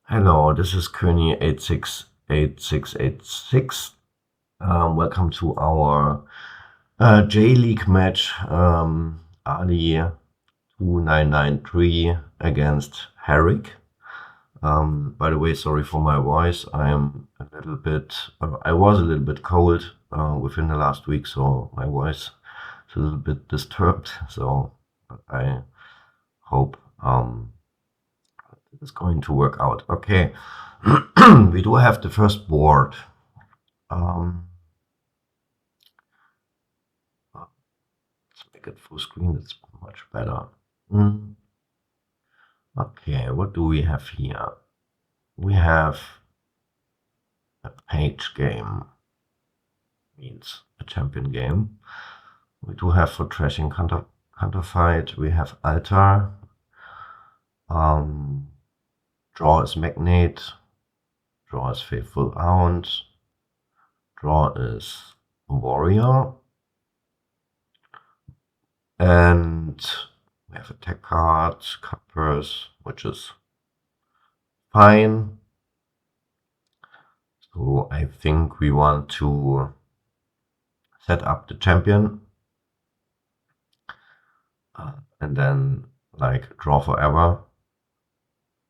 Hello, this is König868686. Welcome to our J-League match, ali2993 against harigk. By the way, sorry for my voice. I was a little bit cold within the last week, so my voice is a little bit disturbed. So I hope it's going to work out. Okay, we do have the first board. Let's make it full screen. It's much better. Okay, what do we have here? We have a page game, means a champion game. We do have for trashing counterfight. We have altar. Draw is magnate. Draw is faithful hound. Draw is warrior. And we have attack card, cut purse, which is fine. So I think we want to set up the champion and then like draw forever.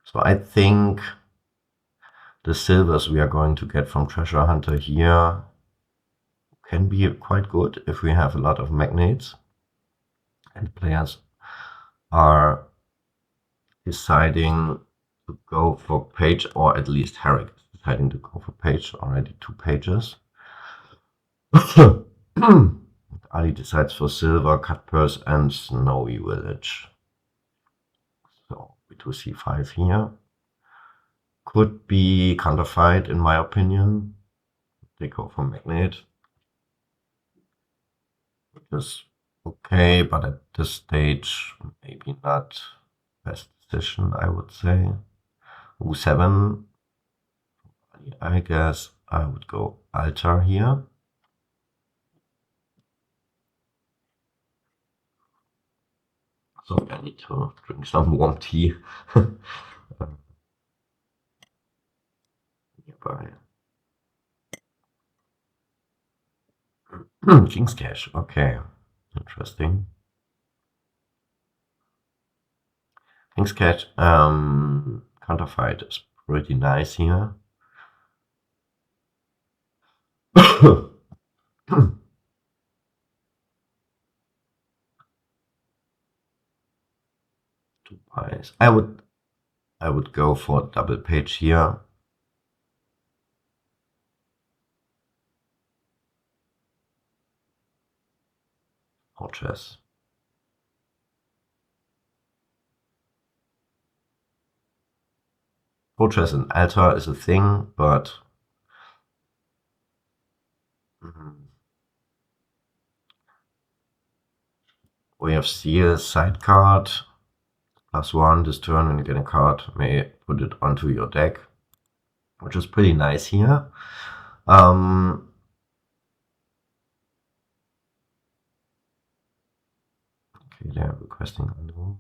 So I think the silvers we are going to get from Treasure Hunter here can be quite good if we have a lot of magnates and players are deciding to go for page, or at least harigk is deciding to go for page, already 2 pages. Ali decides for silver, cut purse, and snowy village. So we do c5 here. Could be counterfight in my opinion. They go for magnate, which is okay, but at this stage maybe not best decision, I would say. u7. I guess I would go altar here. So I need to drink some warm tea nearby. King's Cash, okay, interesting. King's Cash, counterfight is pretty nice here. Two pies. I would go for double page here. Fortress. Fortress and altar is a thing, but we have seal side card. +1 this turn when you get a card, may put it onto your deck, which is pretty nice here. Okay, they're requesting undo.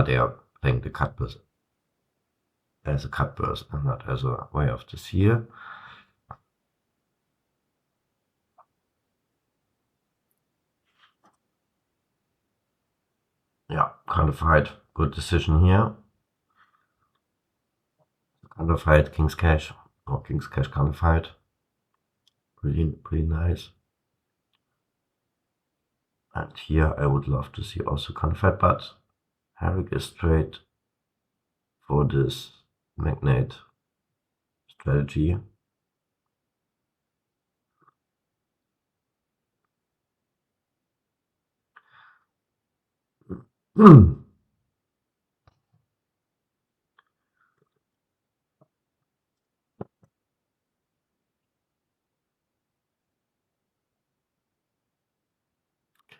They are playing the cut burst as a cut burst and not as a way of the seal. Yeah, counterfight, good decision here. Counterfight, King's Cash, or King's Cash counterfight. Pretty nice. And here I would love to see also counterfight, but harigk is straight for this magnate strategy.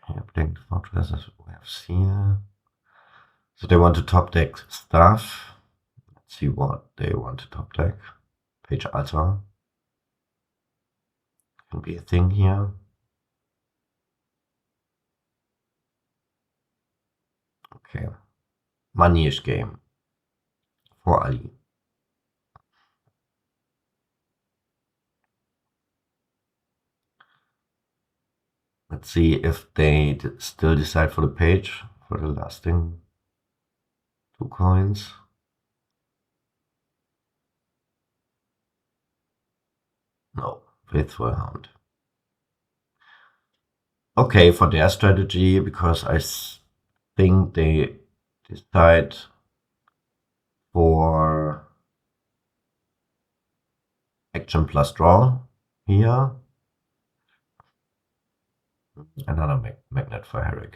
Okay, playing the fortresses we have here. So they want to top deck stuff. Let's see what they want to top deck. Page altar. Can be a thing here. Okay. Money-ish game for Ali. Let's see if they still decide for the page for the lasting 2 coins. No, Faithful Hound. Okay, for their strategy, because I think they decide for action plus draw here. Another magnet for harigk.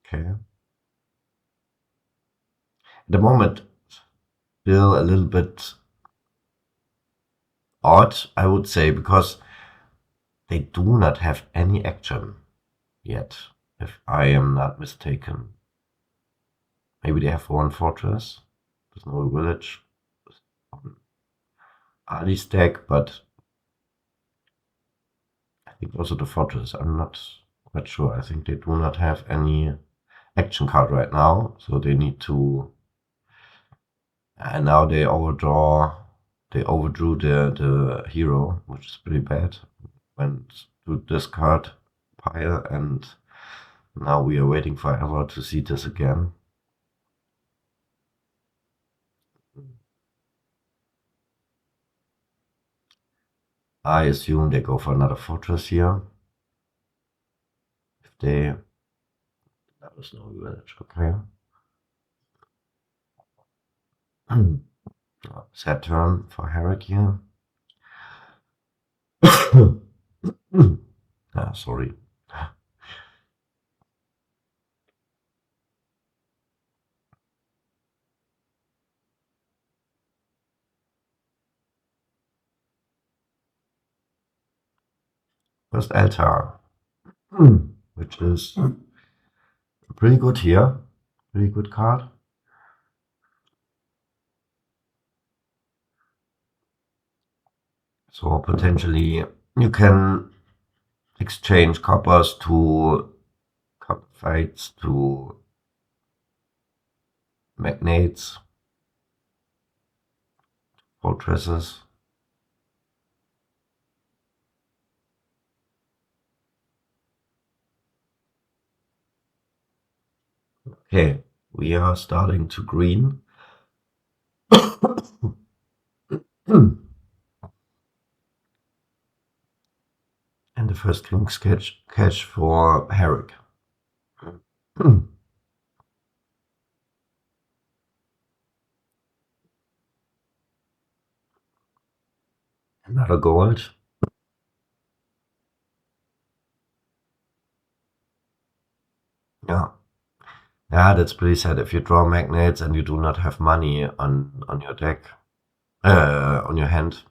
Okay. At the moment, still a little bit odd, I would say, because they do not have any action yet, if I am not mistaken. Maybe they have one fortress. There's no village. Ali stack, but I think also the fortress. I'm not quite sure. I think they do not have any action card right now, so they need to. And now they overdraw. They overdrew the hero, which is pretty bad. Went to discard pile, and now we are waiting forever to see this again. I assume they go for another fortress here. If they... That was no village, okay. Sad turn for harigk here. Sorry. First altar, which is pretty good here. Pretty good card. So potentially you can exchange coppers to copper fights to magnates, fortresses. Okay, we are starting to green. And the first king's cash for harigk. Another gold. Yeah. Yeah, that's pretty sad. If you draw magnates and you do not have money on your deck, on your hand,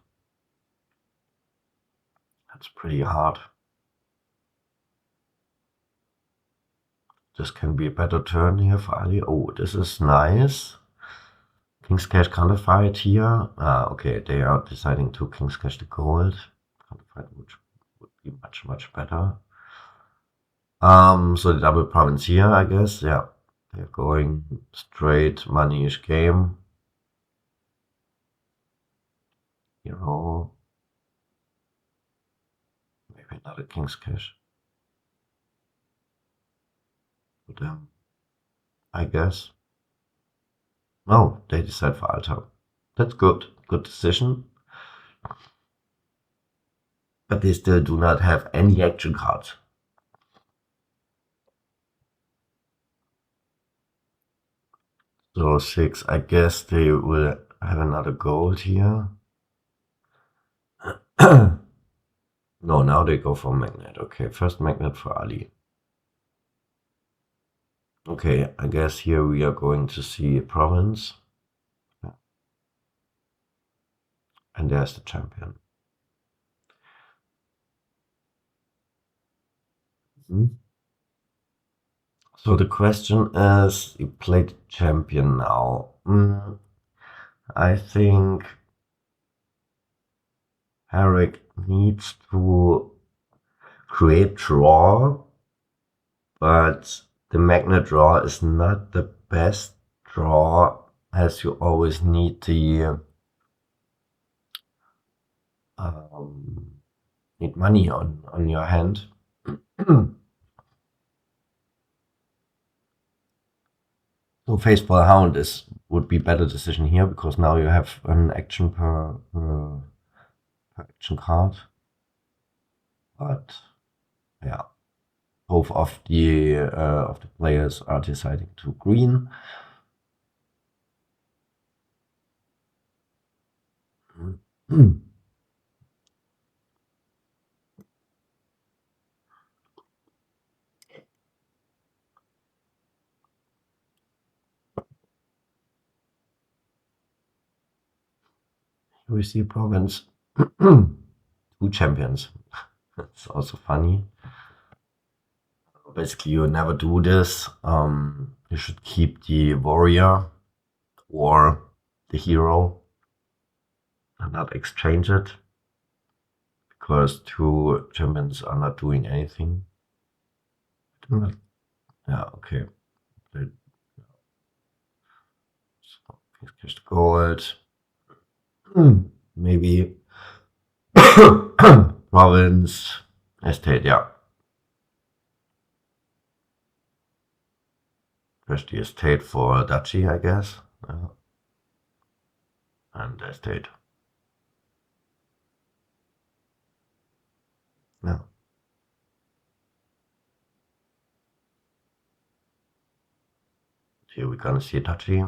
that's pretty hard. This can be a better turn here for Ali. Oh, this is nice. King's Cash counterfight here. Okay, they are deciding to King's Cash the gold. Counterfight would be much better. So the double province here, I guess. Yeah, they're going straight money-ish game. Hero. Maybe another King's Cash. For them, I guess. No, they decide for altar. That's good. Good decision. But they still do not have any action cards. So 6, I guess they will have another gold here. No, now they go for magnet. Okay, first magnet for Ali. Okay, I guess here we are going to see a province. And there's the champion. So the question is, you played champion now. I think harigk needs to great draw, but the magnet draw is not the best draw, as you always need the need money on your hand. So face for the hound would be better decision here, because now you have an action per action card. But yeah, both of the players are deciding to green. We see province 2 champions. That's also funny. Basically, you never do this. You should keep the warrior or the hero and not exchange it, because 2 champions are not doing anything. Yeah, okay. So, he's just gold. Maybe province, estate, yeah. Just the estate for duchy, I guess. And estate. Yeah. Here we're gonna see duchy.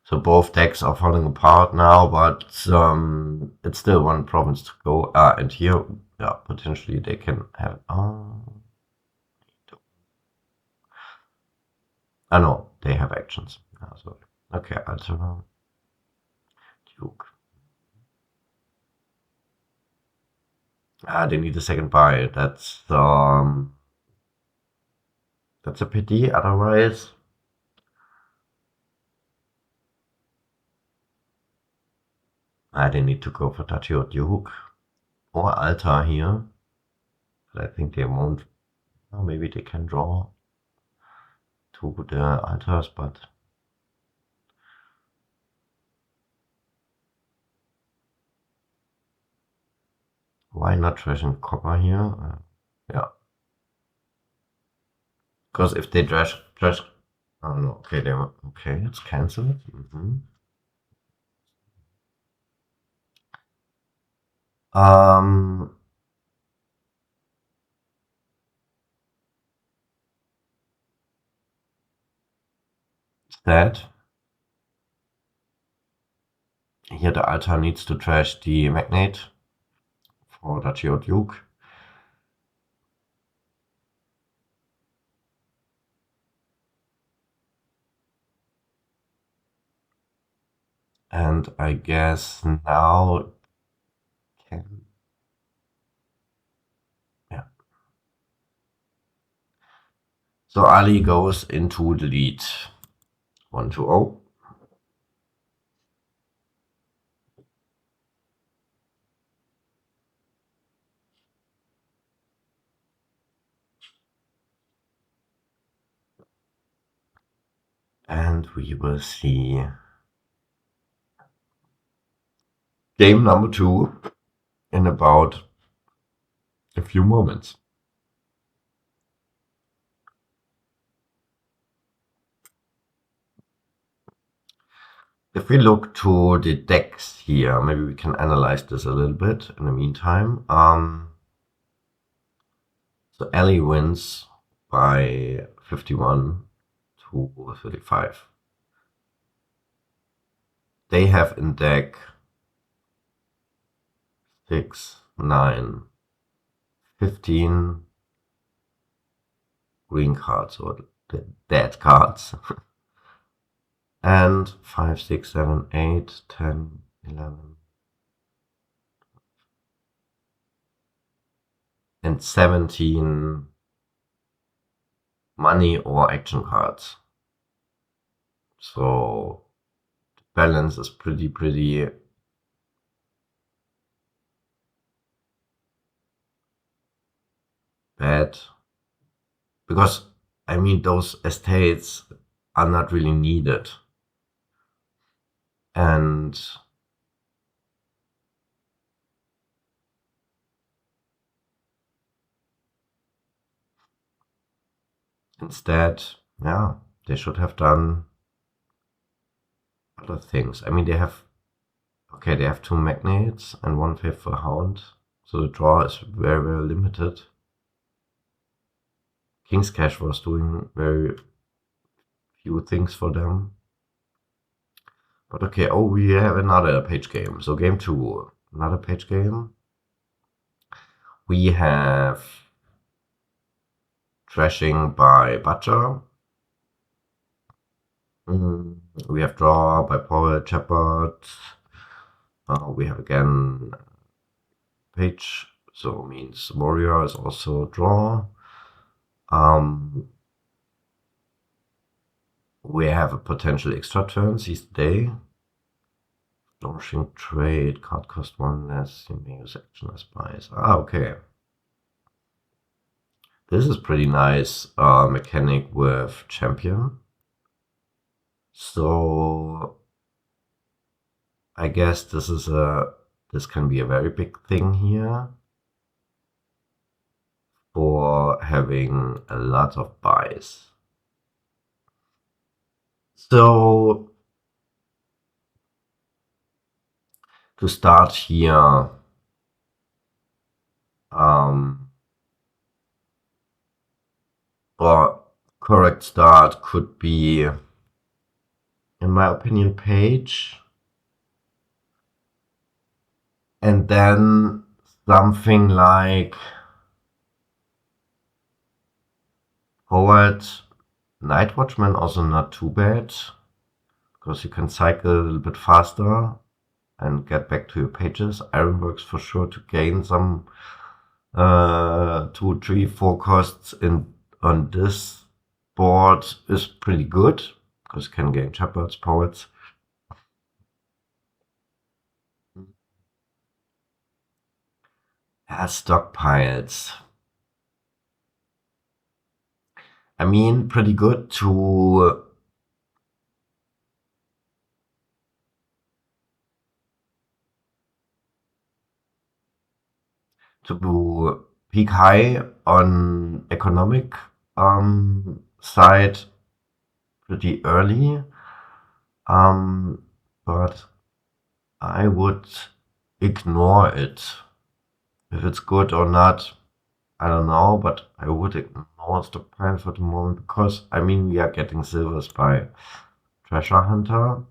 So both decks are falling apart now, but it's still 1 province to go. And here, yeah, potentially they can have. No, they have actions. So okay, also Duke. They need a second buy. That's a pity. Otherwise, they need to go for Duchy or Duke or Altar here. But I think they won't. Maybe they can draw to the Altars, but why not trashing copper here? Yeah. Because if they trash, oh no, okay, okay, it's cancelled. Instead, here the altar needs to trash the magnate for Duchy or Duke. And I guess now can, yeah. So Ali goes into the lead. 1-0. And we will see game number 2 in about a few moments. If we look to the decks here, maybe we can analyze this a little bit in the meantime. So Ali wins by 51 to 35. They have in deck 6, 9, 15 green cards, or the dead cards. And 5, 6, 7, 8, 10, 11. And 17 money or action cards. So the balance is pretty bad. Because, I mean, those estates are not really needed. And instead, yeah, they should have done other things. I mean, they have, okay, they have 2 magnates and 1 faithful hound. So the draw is very, very limited. King's Cash was doing very few things for them. But okay, oh, we have another page game. So game 2, another page game. We have Trashing by Butcher. We have Draw by Paul Shepard. We have again Page, so means Warrior is also Draw. We have a potential extra turn, seize the day. Launching trade, card cost 1 less, you may use action as buys. Okay. This is pretty nice mechanic with Champion. So I guess this can be a very big thing here for having a lot of buys. So to start here, or correct start could be, in my opinion, Page, and then something like Howard. Night Watchman also not too bad, because you can cycle a little bit faster and get back to your pages. Ironworks for sure to gain some 2, 3, 4 costs on this board is pretty good, because you can gain Shepherds, Poets. Stockpiles. I mean, pretty good to peak high on economic side pretty early, but I would ignore it. If it's good or not, I don't know, but I would ignore stockpile for the moment, because I mean we are getting silvers by Treasure Hunter.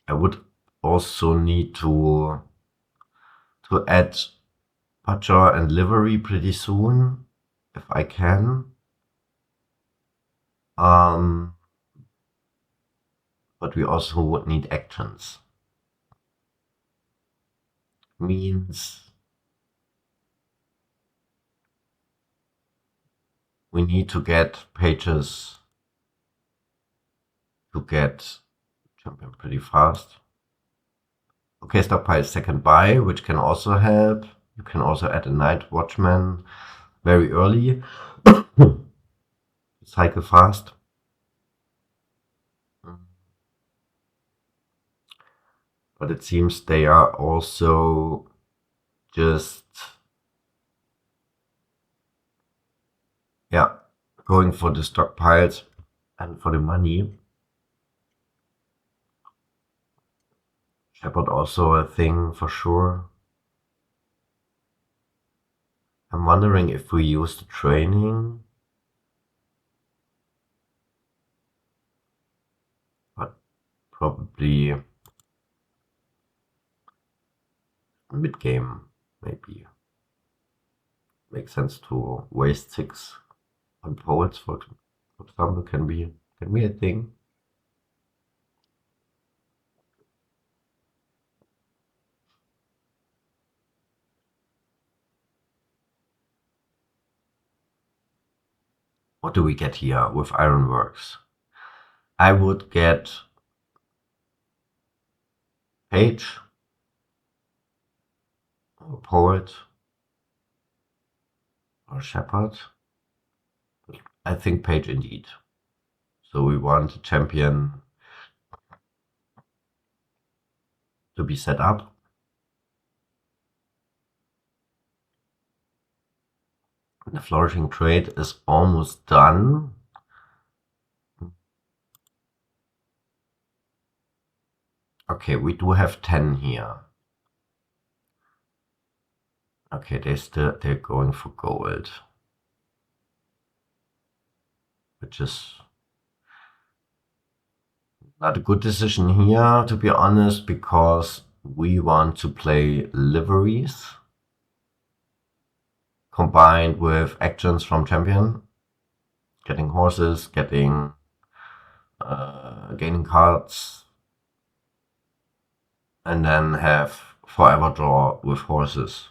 I would also need to add Butcher and Livery pretty soon, if I can. But we also would need actions. Means we need to get pages to get champion pretty fast. Okay, stockpile second buy, which can also help. You can also add a Night Watchman very early. Cycle fast. But it seems they are also just, yeah, going for the stockpiles and for the money. Shepherd also a thing for sure. I'm wondering if we use the training, but probably mid game maybe. Makes sense to waste 6 on poets, for example, can be a thing. What do we get here with Ironworks? I would get Page or Poet or shepherd. I think page indeed. So we want a champion to be set up. The flourishing trade is almost done. Okay, we do have 10 here. Okay, they're going for gold, which is not a good decision here, to be honest, because we want to play liveries combined with actions from champion, getting horses, getting gaining cards, and then have forever draw with horses.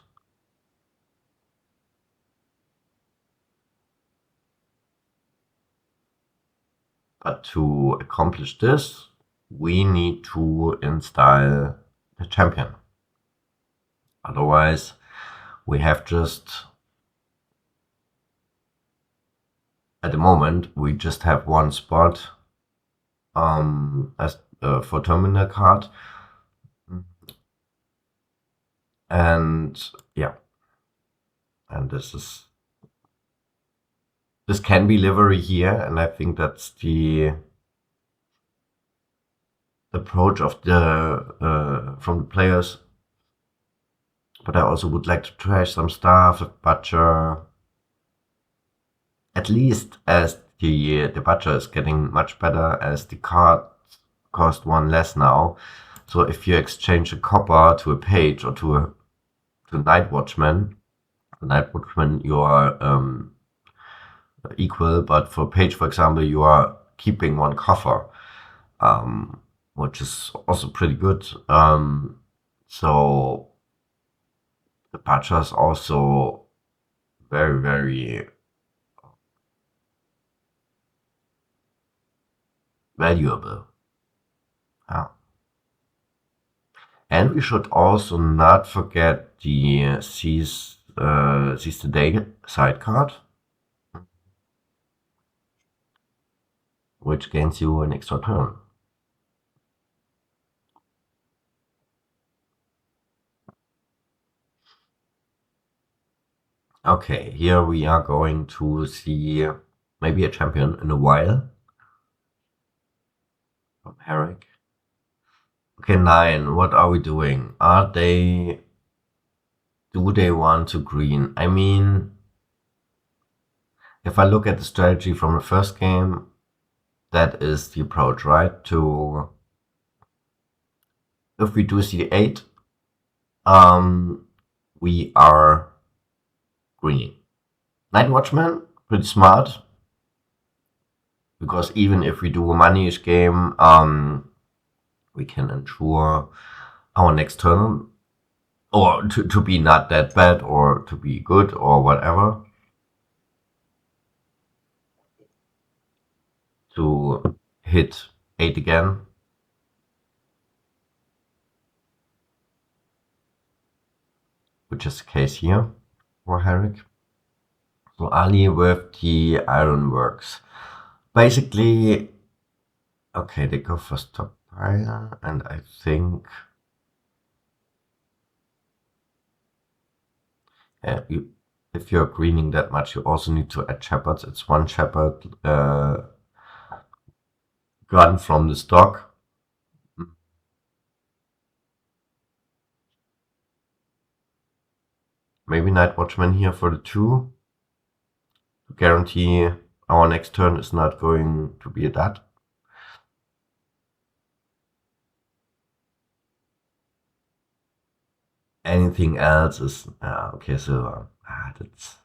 But to accomplish this, we need to install the champion. Otherwise, we have just, at the moment, we just have one spot as for terminal card. And yeah, and this can be livery here, and I think that's the approach of the from the players. But I also would like to trash some stuff, butcher, at least as the butcher is getting much better, as the card cost one less now. So if you exchange a copper to a page or to night watchman, the night watchman you are equal, but for page, for example, you are keeping one coffer, which is also pretty good. So the butcher is also very, very valuable. Yeah. And we should also not forget the seize the day side card, which gains you an extra turn. Okay, here we are going to see maybe a champion in a while from harigk. Okay, 9. What are we doing? Do they want to green? I mean, if I look at the strategy from the first game, that is the approach, right? If we do c8, we are greening. Night Watchman, pretty smart, because even if we do a money-ish game, we can ensure our next turn, or to be not that bad, or to be good, or whatever. To hit 8 again. Which is the case here for harigk. So Ali with the ironworks. Basically, okay, they go for stockpile, and I think if you're greening that much, you also need to add shepherds. It's one shepherd gun from the stock. Maybe Night Watchman here for the 2. To guarantee our next turn is not going to be a dud. Anything else is okay, so that's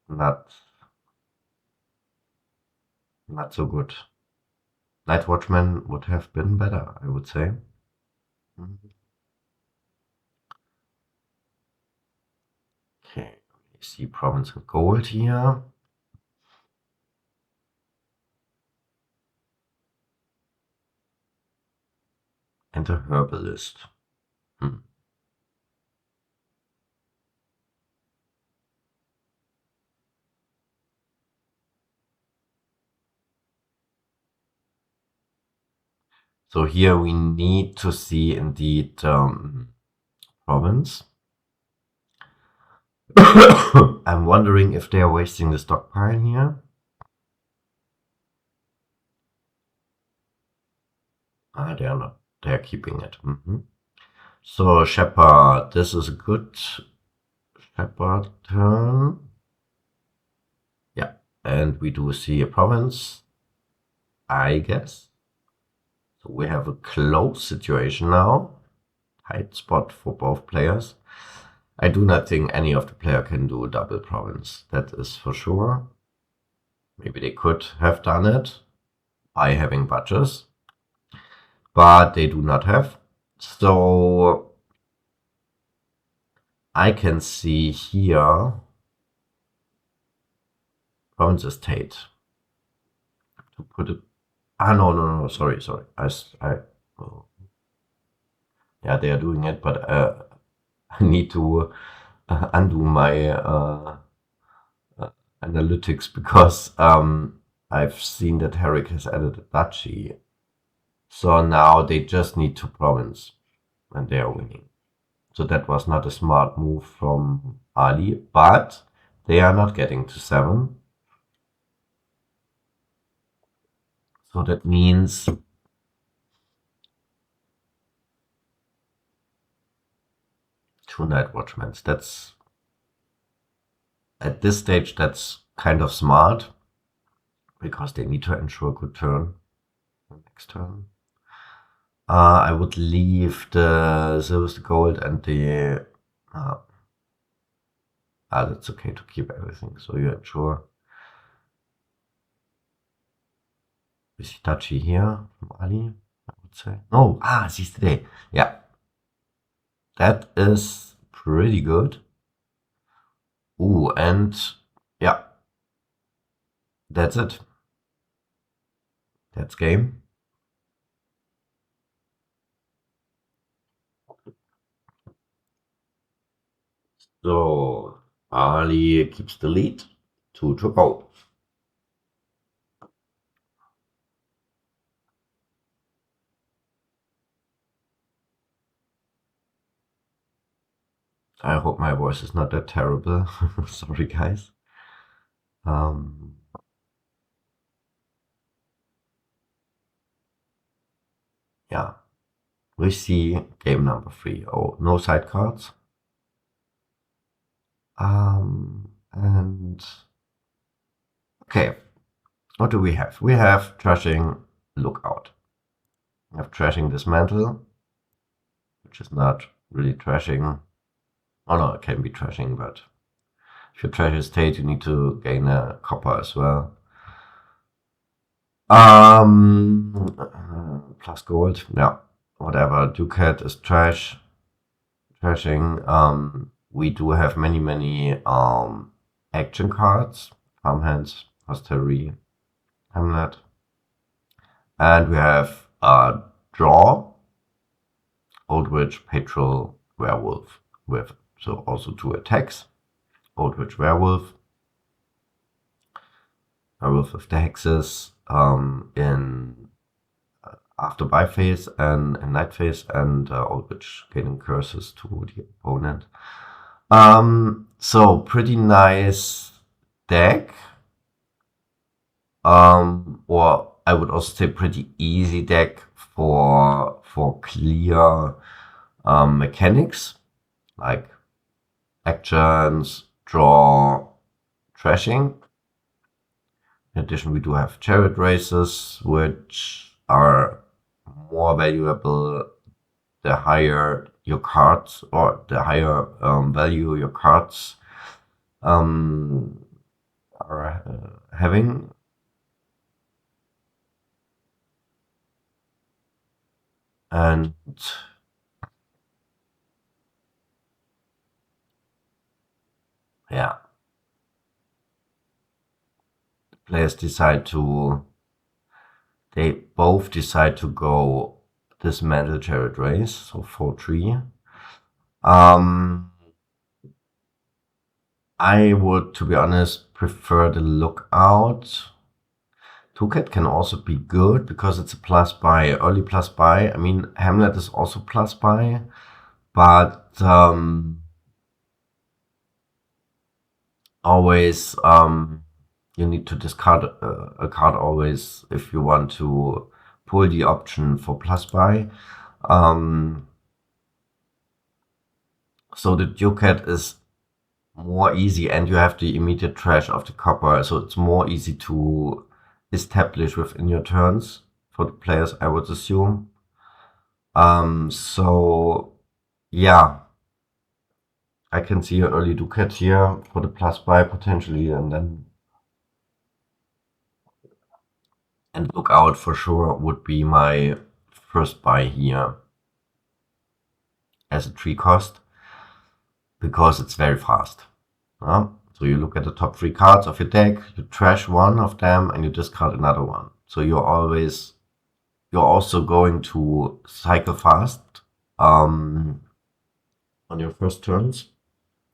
not so good. Night Watchman would have been better, I would say. Okay, we see province of gold here. And a herbalist. So here we need to see indeed province. I'm wondering if they are wasting the stockpile here. They are not. They are keeping it. So shepherd, this is a good shepherd turn. Yeah, and we do see a province, I guess. So we have a close situation now. Tight spot for both players. I do not think any of the player can do a double province. That is for sure. Maybe they could have done it by having budgets, but they do not have. So I can see here province estate. To put it. No. Sorry. Oh, yeah, they are doing it, but I need to undo my analytics because I've seen that harigk has added a duchy. So now they just need to province and they are winning. So that was not a smart move from Ali, but they are not getting to 7. So that means 2 night watchmen. That's at this stage, that's kind of smart because they need to ensure a good turn next turn. I would leave the silver, the gold, and the. That's okay to keep everything. So you ensure. Is he touchy here from Ali? I would say. No, seize the day. Yeah. That is pretty good. Ooh, and yeah. That's it. That's game. So Ali keeps the lead. 2 to go. I hope my voice is not that terrible. Sorry, guys. Yeah. We see game number 3. Oh, no side cards. And okay, what do we have? We have trashing lookout. We have trashing dismantle, which is not really trashing. Oh no, it can be trashing, but if you trash a state, you need to gain a copper as well. Plus gold, yeah, whatever. Ducat is trash. Trashing. We do have many action cards, farmhands, hostelry, hamlet, and we have draw, old witch, patrol, werewolf with so also 2 attacks. Old witch, werewolf with the hexes in after buy phase and in night phase, and old witch gaining curses to the opponent. So pretty nice deck. Or I would also say pretty easy deck for clear mechanics like actions, draw, trashing. In addition, we do have chariot races, which are more valuable the higher your cards or the higher value your cards are having. And yeah, the players they both decide to go dismantle chariot race, so 4-3. I would, to be honest, prefer the lookout 2-cat can also be good because it's a plus buy, early plus buy. I mean, Hamlet is also plus buy, but always you need to discard a card always if you want to pull the option for plus buy. So the 2-cat is more easy, and you have the immediate trash of the copper, so it's more easy to establish within your turns for the players, I would assume. So yeah, I can see an early 2-cat here for the plus buy potentially, and look out for sure would be my first buy here as a 3 cost because it's very fast. So you look at the top 3 cards of your deck, you trash one of them, and you discard another one. So you're also going to cycle fast on your first turns,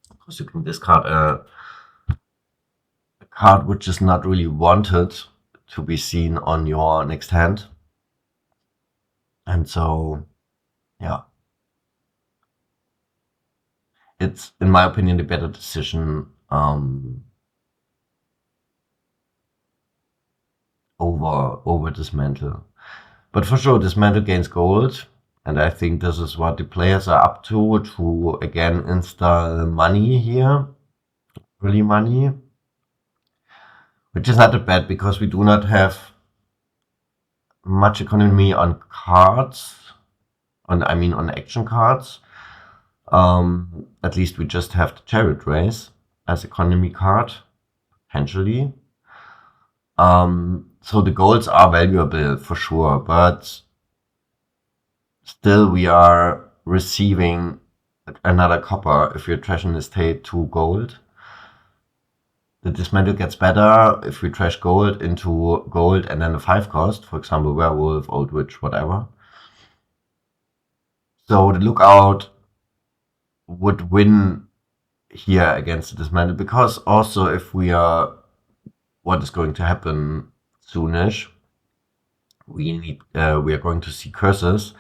because you can discard a card which is not really wanted to be seen on your next hand. And so, yeah, it's, in my opinion, the better decision over Dismantle. But for sure, Dismantle gains gold, and I think this is what the players are up to again install money here, early money, which is not that bad because we do not have much economy on cards, on action cards. At least we just have the Chariot Race as economy card, potentially. So the golds are valuable for sure, but still we are receiving another copper if you're trashing the state to gold. The dismantle gets better if we trash gold into gold and then a 5 cost, for example, werewolf, old witch, whatever. So the lookout would win here against the dismantle, because also if we are, what is going to happen soonish, we are going to see curses,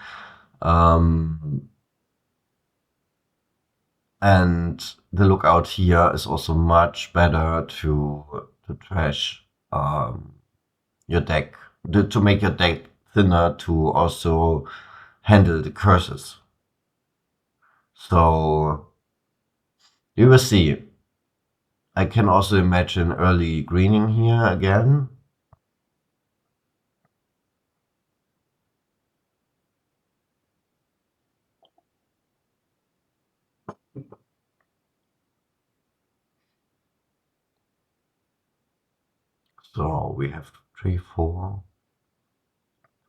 and the lookout here is also much better to trash your deck, to make your deck thinner, to also handle the curses. So you will see. I can also imagine early greening here again. So we have 3, 4,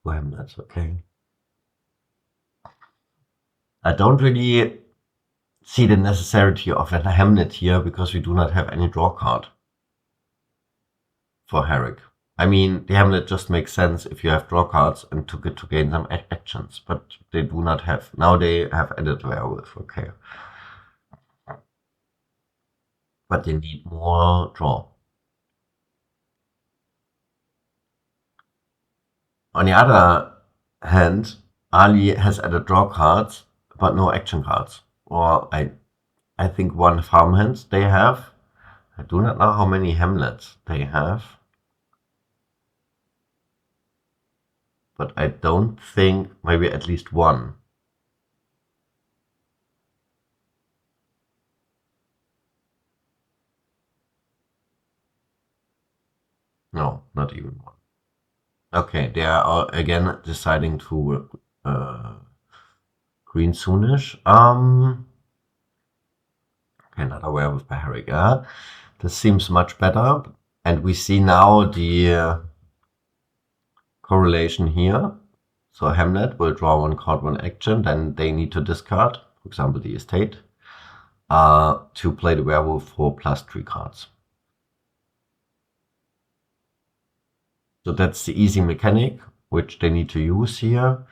2 hamlets, okay. I don't really see the necessity of a hamlet here because we do not have any draw card for harigk. I mean, the hamlet just makes sense if you have draw cards and took it to gain some actions, but they do not have. Now they have added werewolf, okay. But they need more draw. On the other hand, Ali has added draw cards, but no action cards. Or I think one farmhand they have. I do not know how many hamlets they have. But I don't think, maybe at least one. No, not even one. Okay, they are again deciding to green soonish. Okay, another werewolf by harigk. This seems much better. And we see now the correlation here. So Hamlet will draw one card, one action, then they need to discard, for example, the estate, to play the werewolf for +3 cards. So that's the easy mechanic which they need to use here.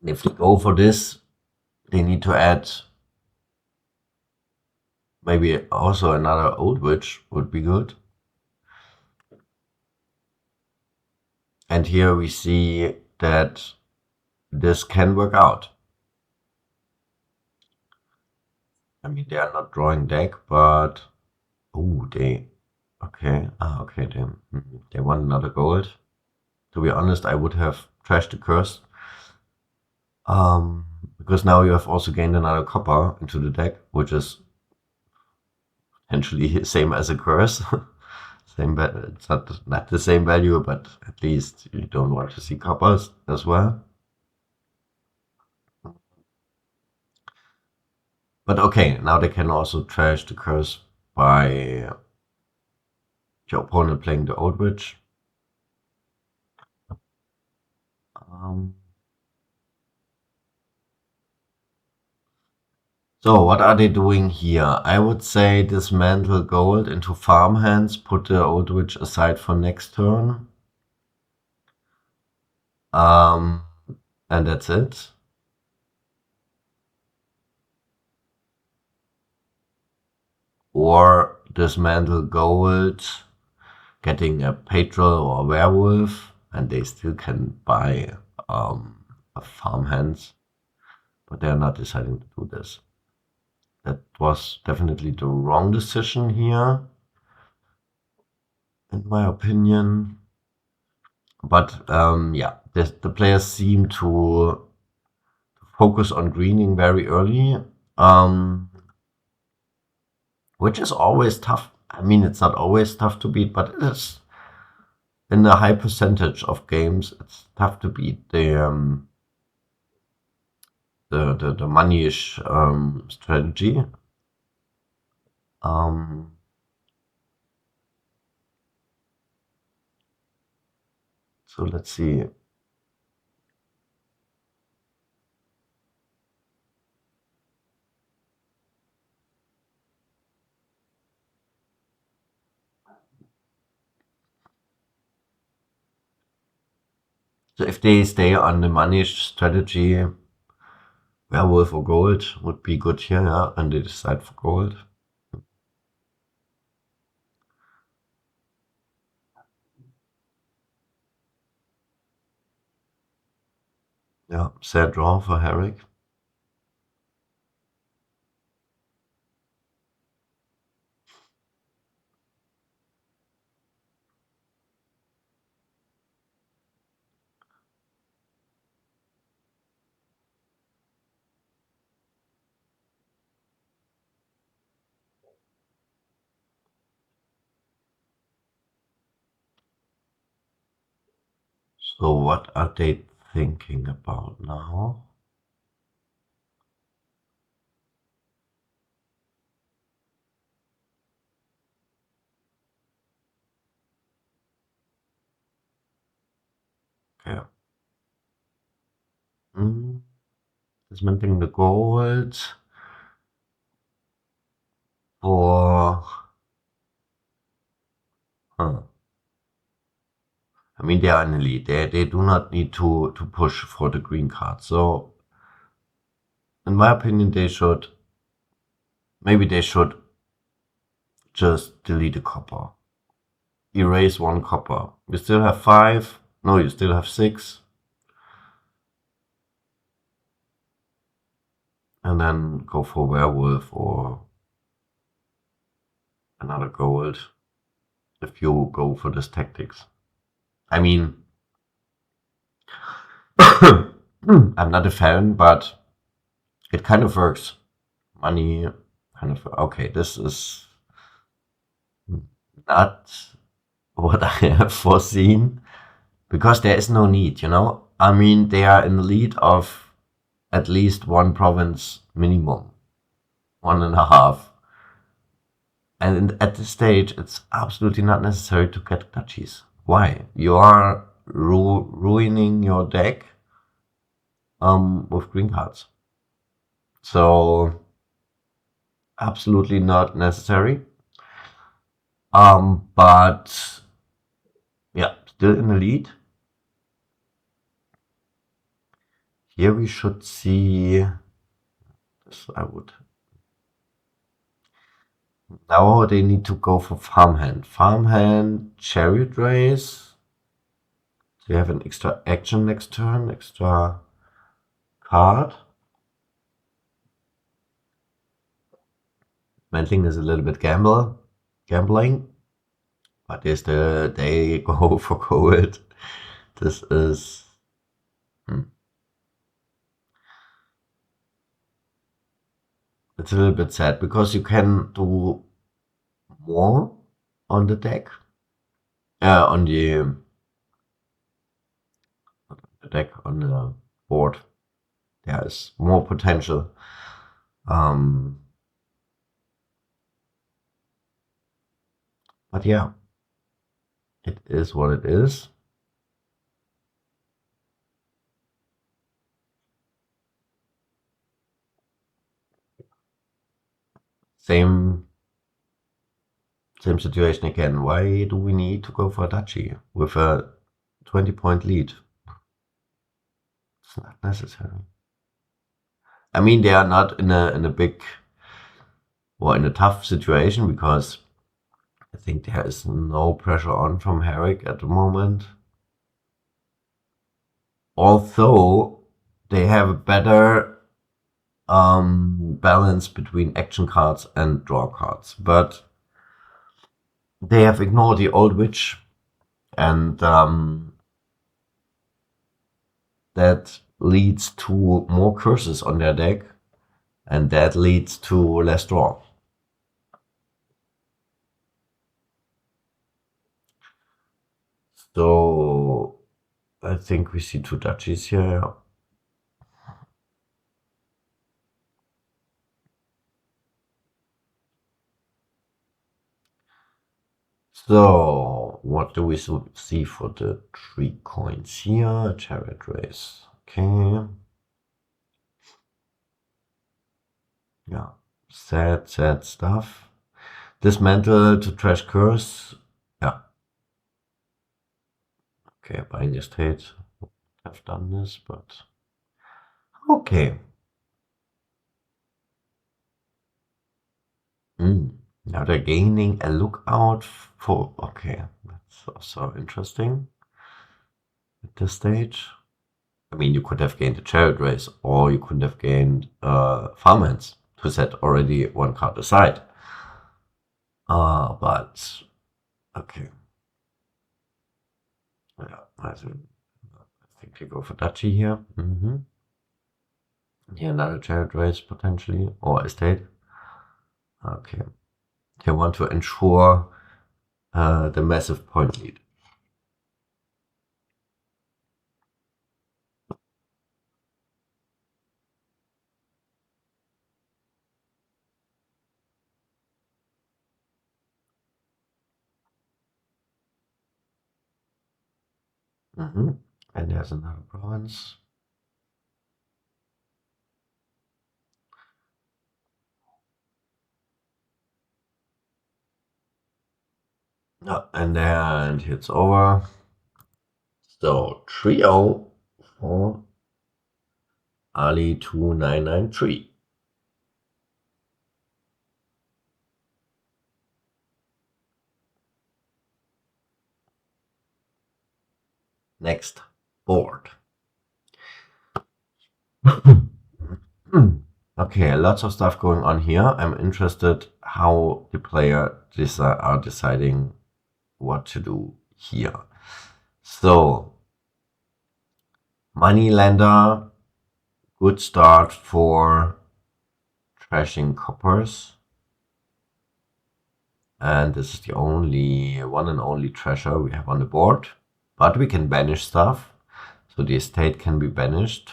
If they go for this, they need to add Maybe also another old witch would be good. And here we see that this can work out. I mean, they are not drawing deck, but oh, okay, okay, they want another gold. To be honest, I would have trashed the curse, because now you have also gained another copper into the deck, which is potentially same as a curse. Same, it's not the same value, but at least you don't want to see coppers as well. But okay, now they can also trash the curse by your opponent playing the old witch. Um, so what are they doing here? I would say dismantle gold into farmhands, put the old witch aside for next turn. And that's it. Or dismantle gold, getting a patrol or werewolf, and they still can buy a farmhands, but they're not deciding to do this. That was definitely the wrong decision here, in my opinion. But yeah, the players seem to focus on greening very early, which is always tough. I mean, it's not always tough to beat, but it is in a high percentage of games. It's tough to beat the money-ish strategy. So let's see. So if they stay on the money strategy, werewolf or gold would be good here, yeah, and they decide for gold. Yeah, sad draw for harigk. So what are they thinking about now? Okay. Dismantling the gold for... Huh. I mean, they are in the lead. They do not need to push for the green card. So, in my opinion, maybe they should just delete a copper. Erase one copper. You still have 5. No, you still have 6. And then go for werewolf or another gold if you go for this tactics. I mean, I'm not a fan, but it kind of works. Money kind of, okay, this is not what I have foreseen because there is no need, you know? I mean, they are in the lead of at least one province minimum, 1.5. And at this stage, it's absolutely not necessary to get duchies. Why? You are ruining your deck with green cards. So absolutely not necessary. But yeah, still in the lead. Here we should see this. I would. Now they need to go for farmhand. Farmhand, chariot race. So you have an extra action next turn, extra card. Mantling is a little bit gambling, but they go for gold. This is it's a little bit sad because you can do more on the deck, on the deck on the board. There is more potential. But yeah, it is what it is. Same situation again. Why do we need to go for Dachi with a 20-point lead? It's not necessary. I mean, they are not in a big or in a tough situation because I think there is no pressure on from harigk at the moment. Although they have a better balance between action cards and draw cards, but they have ignored the old witch, and that leads to more curses on their deck, and that leads to less draw. So I think we see two duchies here. So what do we see for the 3 coins here? Chariot race. Okay. Yeah. Sad stuff. Dismantle to trash curse. Yeah. Okay, buying estate. Have done this, but okay. Now they're gaining a lookout for. Okay, that's also interesting at this stage. I mean, you could have gained a chariot race, or you could have gained farmhands to set already 1 card aside. But okay. Yeah, I think we go for Duchy here. Here another chariot race potentially, or estate. Okay. They want to ensure the massive point lead. And there's another province. And it's over. So 3-0 for ali2993. Next board. Okay, lots of stuff going on here. I'm interested how the player are deciding what to do here. So, Moneylender, good start for trashing coppers. And this is the one and only treasure we have on the board. But we can banish stuff. So the estate can be banished.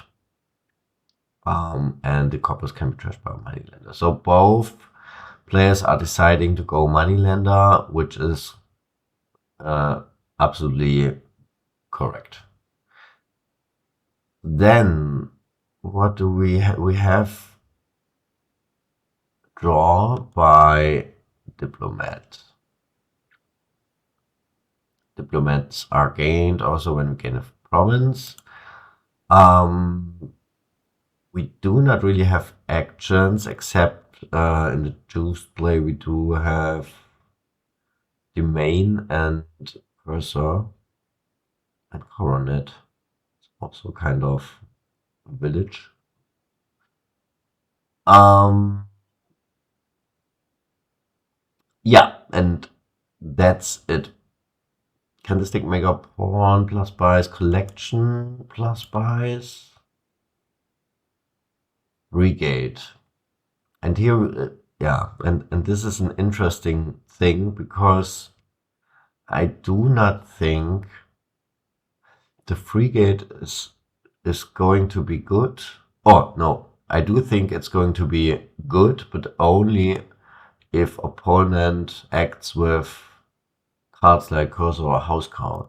And the coppers can be trashed by Moneylender. So both players are deciding to go Moneylender, which is absolutely correct. Then what do we have? We have draw by diplomat. Diplomats are gained also when we gain a province. We do not really have actions except in the juiced play we do have the main and cursor and coronet. It's also kind of a village. Yeah, and that's it. Candlestick maker pawn plus buys, collection plus buys, regate. And here, yeah, and this is an interesting thing because I do not think the frigate is going to be good. Oh no, I do think it's going to be good, but only if opponent acts with cards like cursor or house card.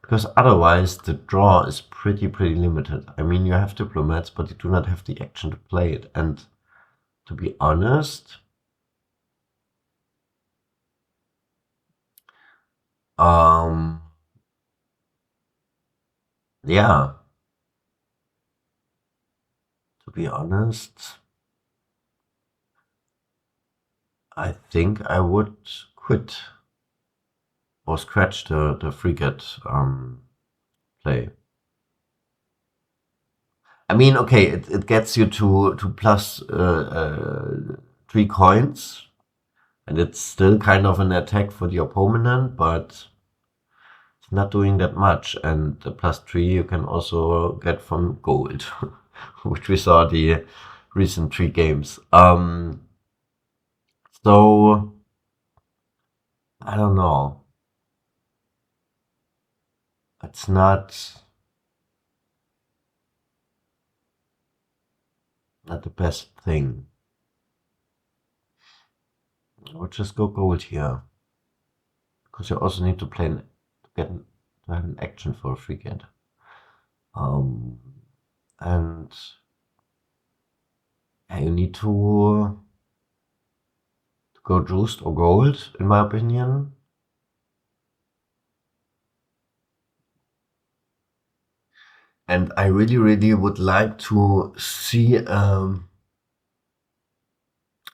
Because otherwise the draw is pretty limited. I mean, you have diplomats, but you do not have the action to play it. And to be honest, yeah, to be honest, I think I would quit or scratch the frigate play. I mean, okay, it gets you to plus 3 coins, and it's still kind of an attack for the opponent, but it's not doing that much. And the plus 3 you can also get from gold, which we saw the recent 3 games. So I don't know. It's not the best thing. I would just go gold here, because you also need to play to have an action for a frigate. And yeah, you need to go juiced or gold, in my opinion. And I really would like to see.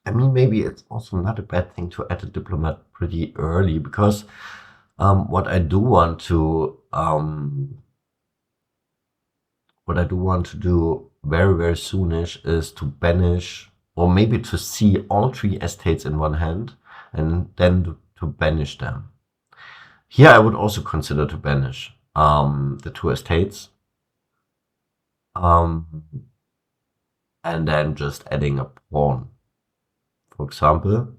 I mean, maybe it's also not a bad thing to add a diplomat pretty early, because what I do want to do very soonish is to banish, or maybe to see all 3 estates in one hand and then to banish them. Here I would also consider to banish the 2 estates, and then just adding a pawn, for example,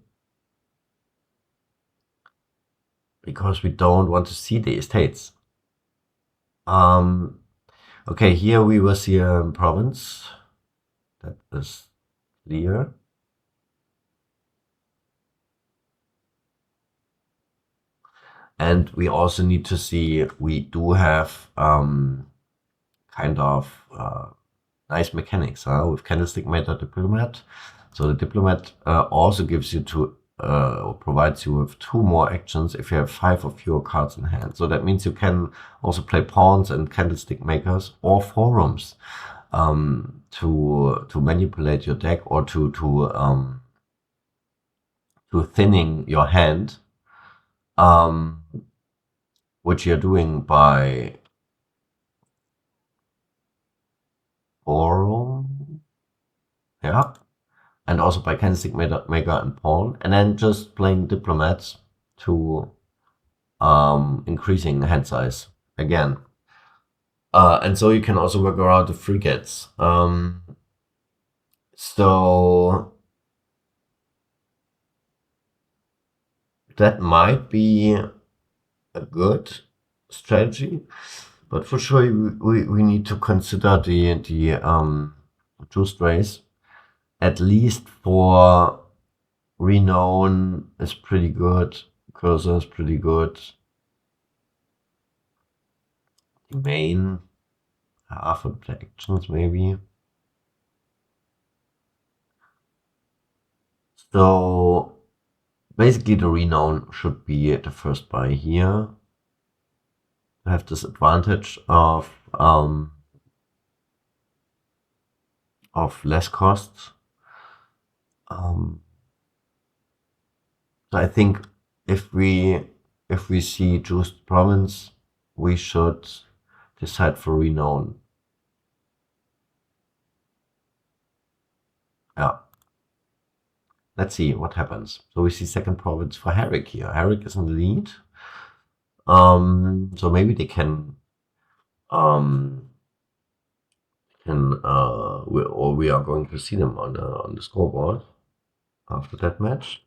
because we don't want to see the estates. Okay, here we will see a province. That is clear. And we also need to see, we do have kind of nice mechanics with candlestick meta diplomat. So the diplomat also gives you or provides you with 2 more actions if you have 5 or fewer cards in hand. So that means you can also play pawns and candlestick makers or forums to manipulate your deck, or to thinning your hand, which you're doing by forum, yeah, and also by candlestick maker and pawn, and then just playing diplomats to increasing hand size again. And so you can also work around the frigates. So that might be a good strategy, but for sure we need to consider the juiced race. At least for renown is pretty good, cursor is pretty good. The main half of the actions maybe. So basically the renown should be the first buy here. I have this advantage of less costs. So I think if we see juiced province, we should decide for renown. Yeah. Let's see what happens. So we see second province for harigk here. Harigk is in the lead. So maybe they can we are going to see them on the scoreboard after that match.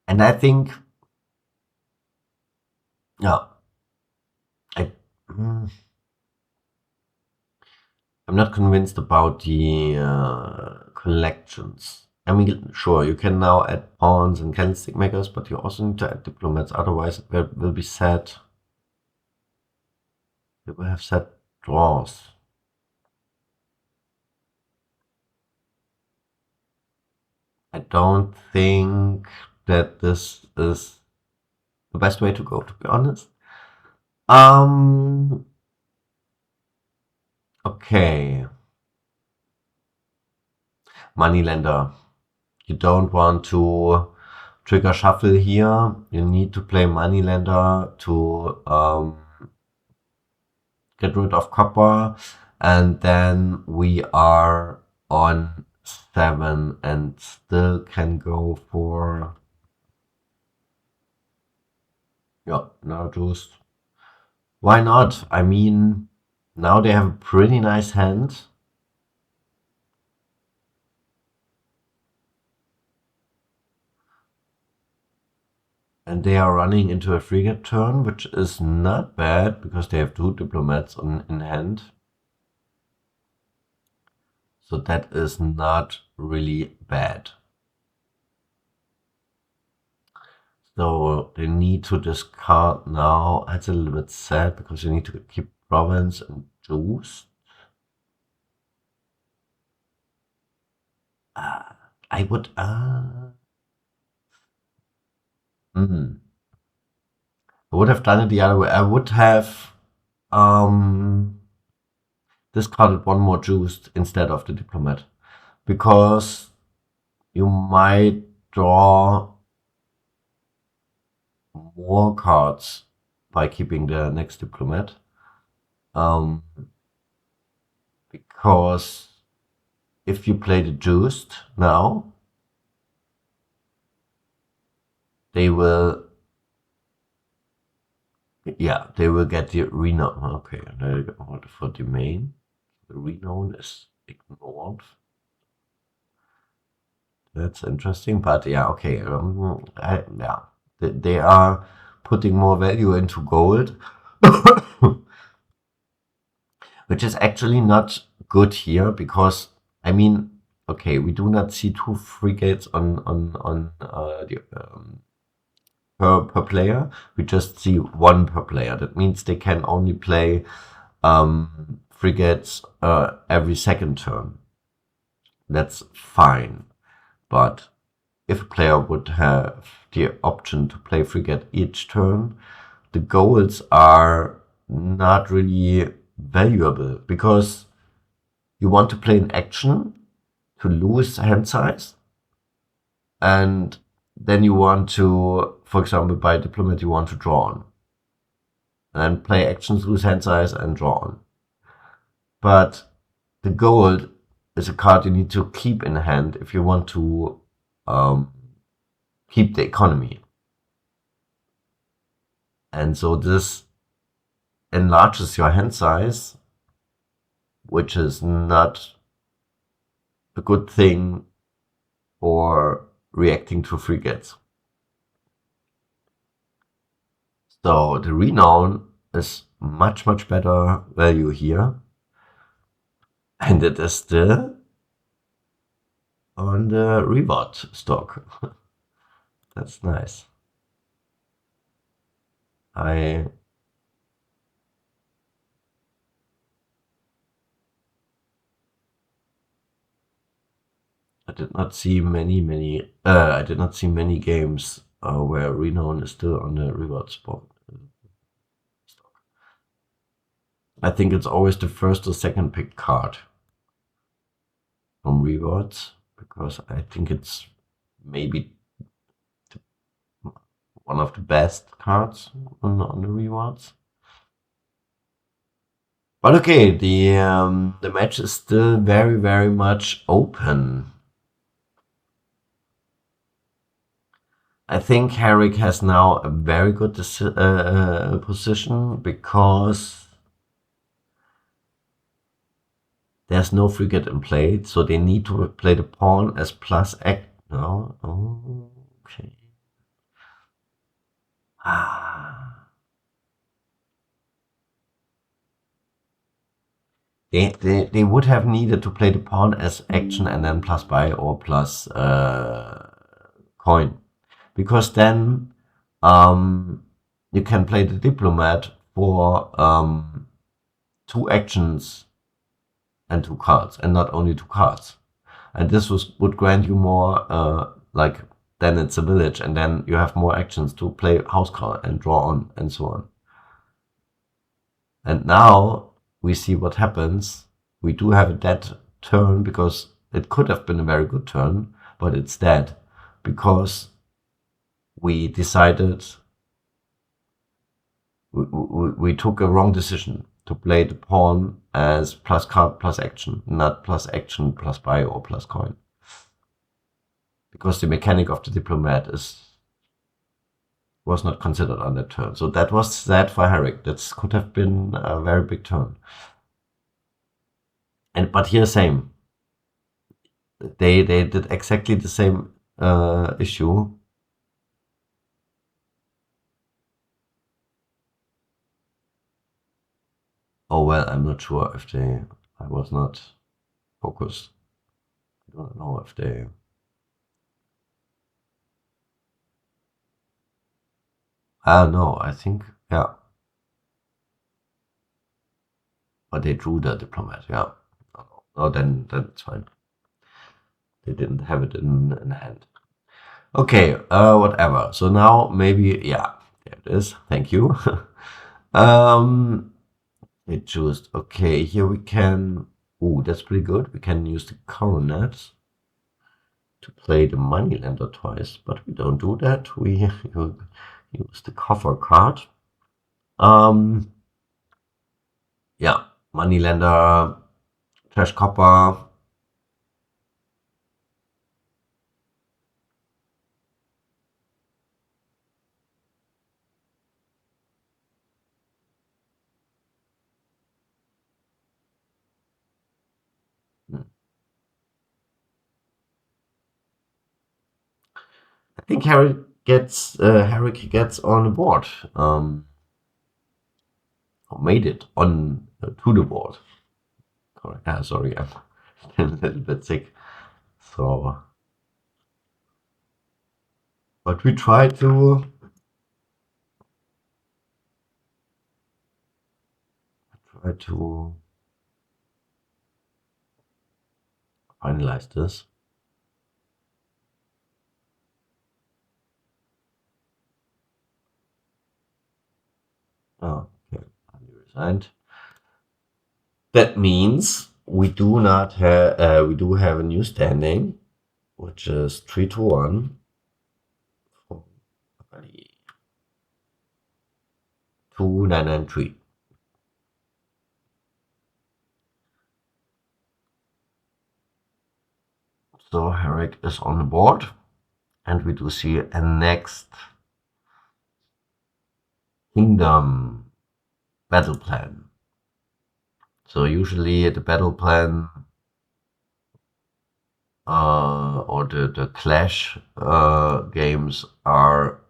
And I think, yeah, I, I'm not convinced about the collections. I mean, sure, you can now add pawns and candlestick makers, but you also need to add diplomats. Otherwise, it will be sad. We will have sad draws. I don't think that this is the best way to go, to be honest. Okay. Moneylender. You don't want to trigger shuffle here. You need to play Moneylender to get rid of copper. And then we are on 7 and still can go for, yeah, now juiced. Why not? I mean, now they have a pretty nice hand. And they are running into a frigate turn, which is not bad because they have 2 diplomats in hand. So that is not really bad. So they need to discard now. That's a little bit sad because you need to keep province and juice. I would I would have done it the other way. I would have discarded one more juiced instead of the diplomat, because you might draw more cards by keeping the next diplomat. Because if you play the juiced now, they will, yeah, they will get the renown. Okay, there you go. For the main, the renown is ignored. That's interesting, but yeah, okay. Yeah, they are putting more value into gold, which is actually not good here because, I mean, okay, we do not see 2 frigates on the per player. We just see 1 per player. That means they can only play frigates every second turn. That's fine, but if a player would have the option to play frigate each turn, the golds are not really valuable because you want to play an action to lose hand size, and then you want to, for example, by diplomat, you want to draw on. And then play actions, lose hand size, and draw on. But the gold is a card you need to keep in hand if you want to keep the economy. And so this enlarges your hand size, which is not a good thing for reacting to frigates. So the renown is much, much better value here. And it is still on the reward stock. That's nice. I did not see many I did not see many games where renown is still on the reward stock. I think it's always the first or second picked card from rewards, because I think it's maybe one of the best cards on the rewards. But okay, the match is still very, very much open. I think harigk has now a very good position, because there's no frigate in play, so they need to play the pawn as plus act. No, oh, okay. They would have needed to play the pawn as action and then plus buy or plus coin, because then you can play the diplomat for 2 actions and 2 cards, and not only 2 cards. And this would grant you more, like, then it's a village, and then you have more actions to play house card and draw on and so on. And now we see what happens. We do have a dead turn, because it could have been a very good turn, but it's dead because we decided, we took a wrong decision to play the pawn as plus card plus action, not plus action plus buy or plus coin. Because the mechanic of the diplomat was not considered on that turn. So that was sad for harigk. That could have been a very big turn. But here, same. They did exactly the same issue. Oh well, I'm not sure if they. I was not focused. I don't know if they. No, I think, yeah. But they drew the diplomat, yeah. Oh, then it's fine. They didn't have it in hand. Okay, whatever. So now maybe, yeah, there it is. Thank you. It choose. Okay, here we can. Oh, that's pretty good. We can use the coronet to play the moneylender twice, but we don't do that. We use the coffer card. Yeah, moneylender, trash copper. I think harigk gets on the board. Made it on to the board. Correct. Sorry, I'm a little bit sick. So, but we try to finalize this. Oh, okay. Resigned. That means we do not have. We do have a new standing, which is 3-1. 2993. So harigk is on the board, and we do see a next kingdom battle plan. So usually the battle plan or the clash games are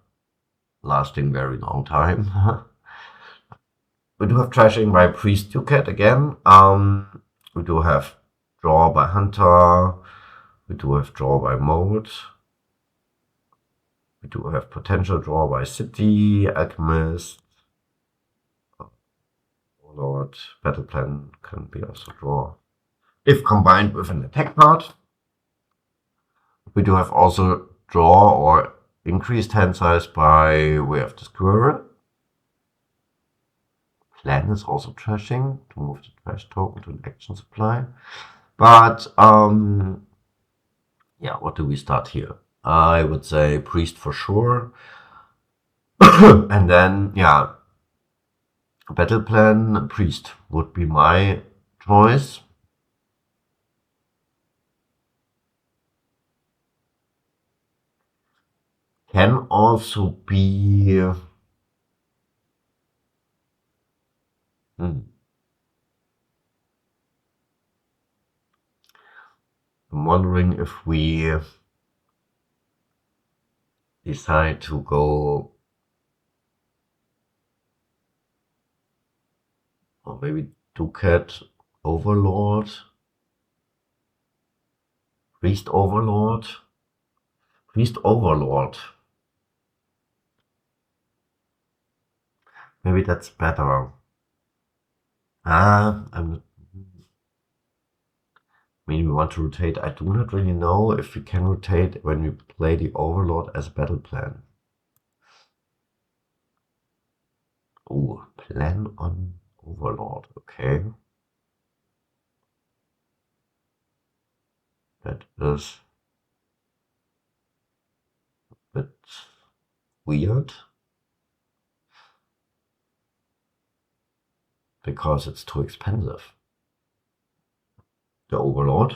lasting very long time. We do have trashing by priest ducat again. We do have draw by hunter. We do have draw by mode. We do have potential draw by city, alchemist, warlord. Battle plan can be also draw if combined with an attack card. We do have also draw or increased hand size by way of the squirrel. Plan is also trashing to move the trash token to an action supply. But yeah, what do we start here? I would say priest for sure. And then, yeah, battle plan, priest would be my choice. Can also be. I'm wondering if we decide to go, or maybe Ducat Overlord, Priest Overlord, Priest Overlord. Maybe that's better. I mean, we want to rotate. I do not really know if we can rotate when we play the Overlord as a battle plan. Oh, plan on Overlord. Okay. That is a bit weird because it's too expensive. The Overlord.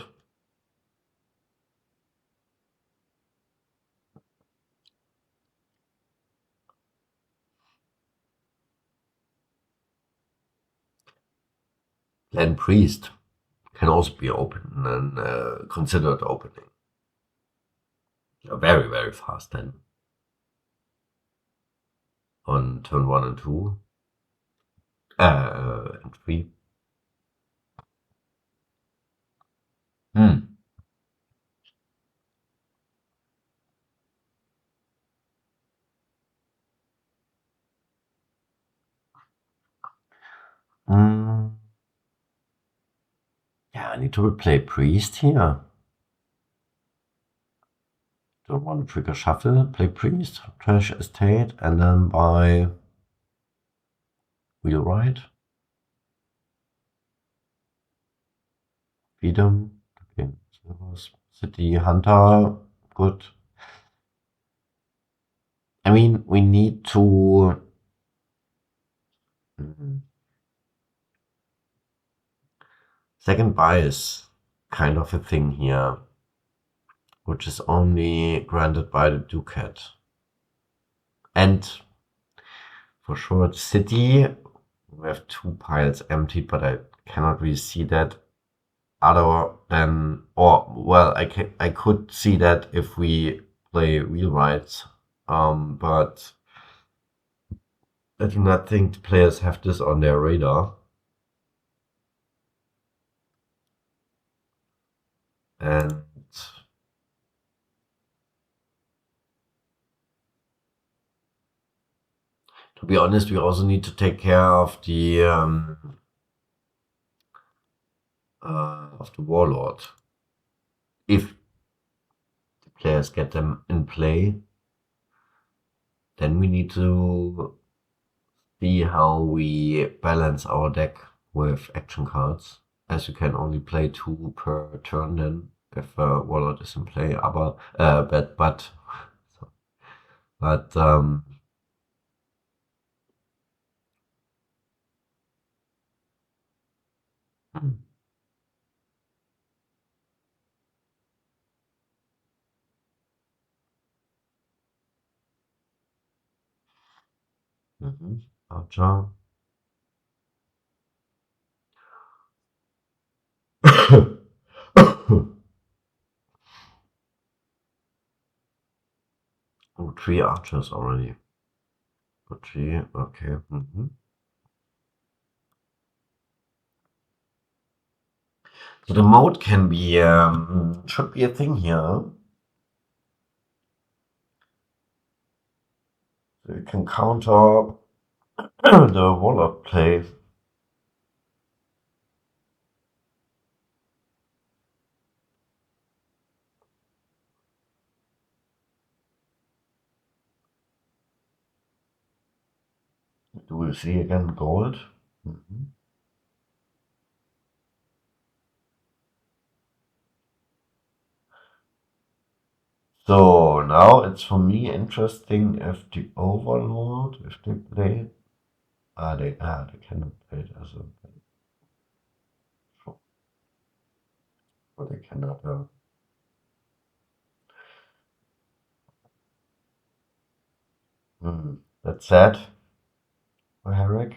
Plan Priest can also be open and considered opening. Very, very fast then. On turn 1 and 2. And 3. Hmm. Mm. Yeah, I need to replay Priest here. Don't want to trigger Shuffle, play Priest, trash Estate, and then buy Wheelwright. Feed him. Okay, City Hunter, good. I mean, we need to. Second buy is kind of a thing here, which is only granted by the Ducat. And for sure, City, we have 2 piles emptied, but I cannot really see that other than, or well, I could see that if we play Wheelwrights, but I do not think the players have this on their radar. And to be honest, we also need to take care of the Warlord. If the players get them in play, then we need to see how we balance our deck with action cards, as you can only play 2 per turn then if Warlord is in play. But Archer. Oh, 3 archers already. 3, okay. So the mode can be, should be a thing here. So you can counter the Warlock play. Do we see again gold? Mhm. So now it's for me interesting if the Overlord, if they play, they cannot play it as a, but they cannot. That's sad for Herrick.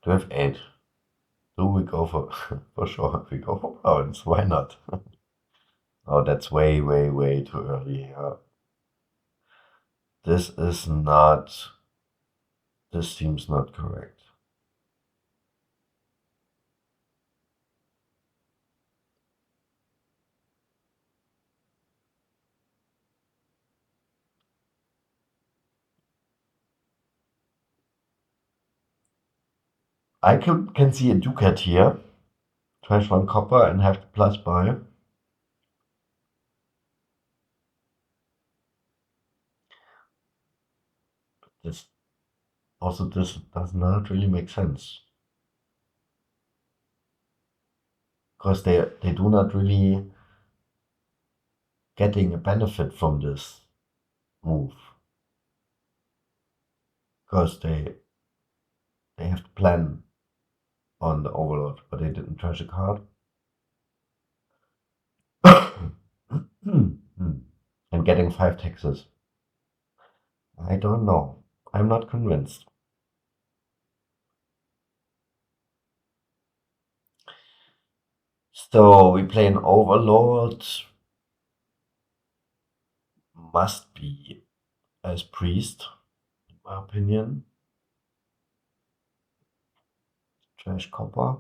Do we have 8? Do we go for for sure? We go for pounds. Why not? Oh, that's way, way, way too early. This is not. This seems not correct. I can see a ducat here. Trash one copper and have the plus buy. This also this does not really make sense because they do not really getting a benefit from this move because they have to plan on the overload, but they didn't trash a card. And getting 5 taxes. I don't know. I'm not convinced. So we play an overlord. Must be as priest, in my opinion. Trash copper.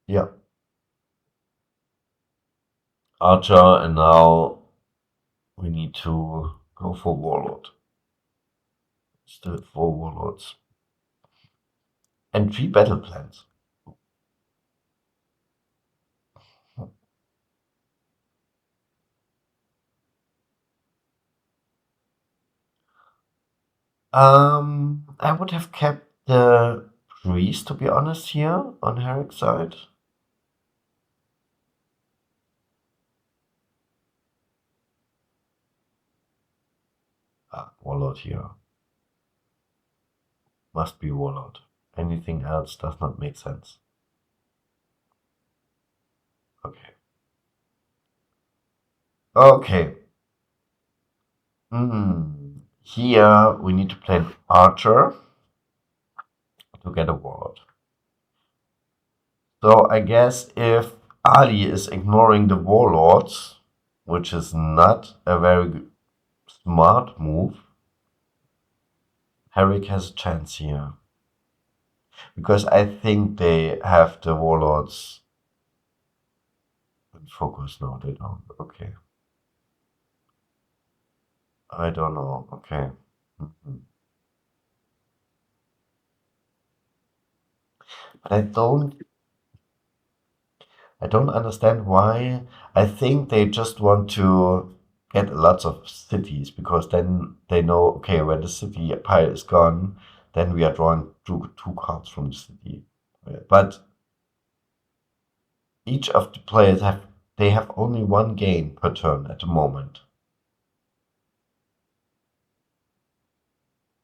Yeah. Archer, and now we need to go for warlord. Still 4 warlords. And 3 battle plans. I would have kept the priest, to be honest, here on Herrick's side. Warlord here. Must be warlord. Anything else does not make sense. Okay. Okay. Here we need to play an archer to get a warlord. So I guess if Ali is ignoring the warlords, which is not a very smart move, Herrick has a chance here. Because I think they have the warlords in focus. No, they don't. Okay. I don't know. Okay. Mhm. But I don't understand why. I think they just want to get lots of cities because then they know, okay, when the city pile is gone, then we are drawing two cards from the city. But each of the players have only one gain per turn at the moment.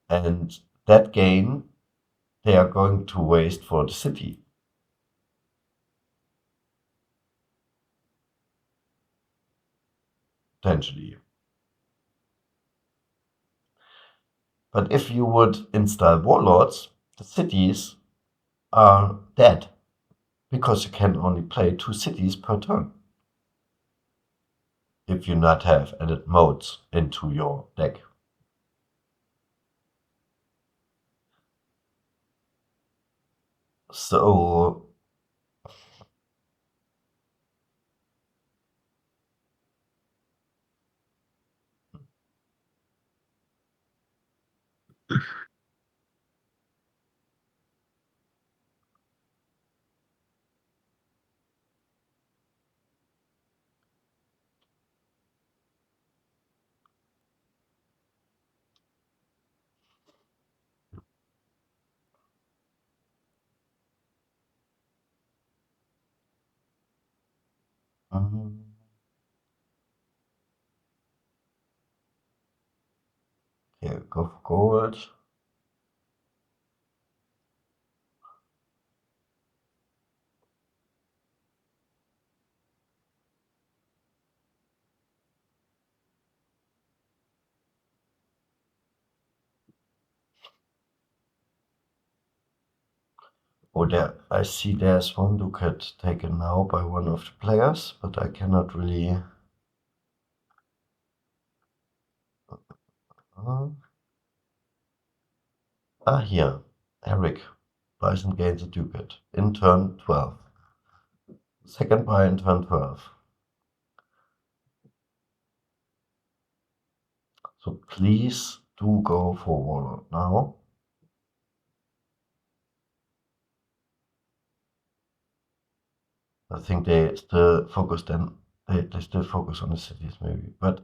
And that gain they are going to waste for the city, potentially. But if you would install warlords, the cities are dead because you can only play 2 cities per turn if you not have added modes into your deck. So Mm, here, go for gold. Oh, there, I see there's one ducat taken now by one of the players, but I cannot really. Uh, here. Eric buys and gains a ducat in turn 12. Second buy in turn 12. So please do go for warlord now. I think they still focus then. They still focus on the cities maybe, but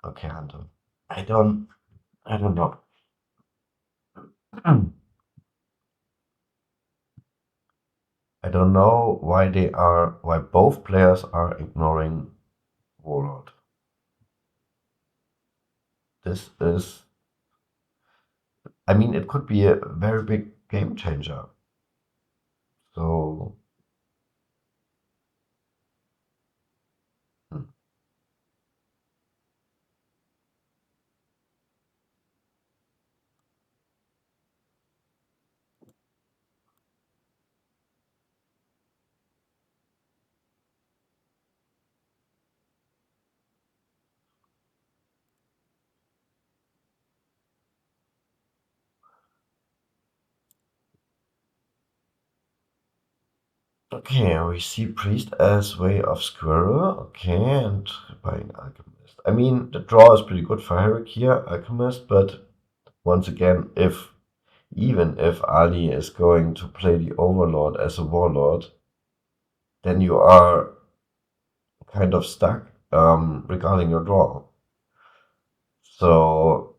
okay, Hunter. I don't know. I don't know why both players are ignoring warlord. This is, I mean, it could be a very big game changer. So, hmm. Okay, we see priest as way of squirrel. Okay, and buying alchemist. I mean, the draw is pretty good for Herrick here, alchemist, but once again, even if Ali is going to play the overlord as a warlord, then you are kind of stuck regarding your draw. So,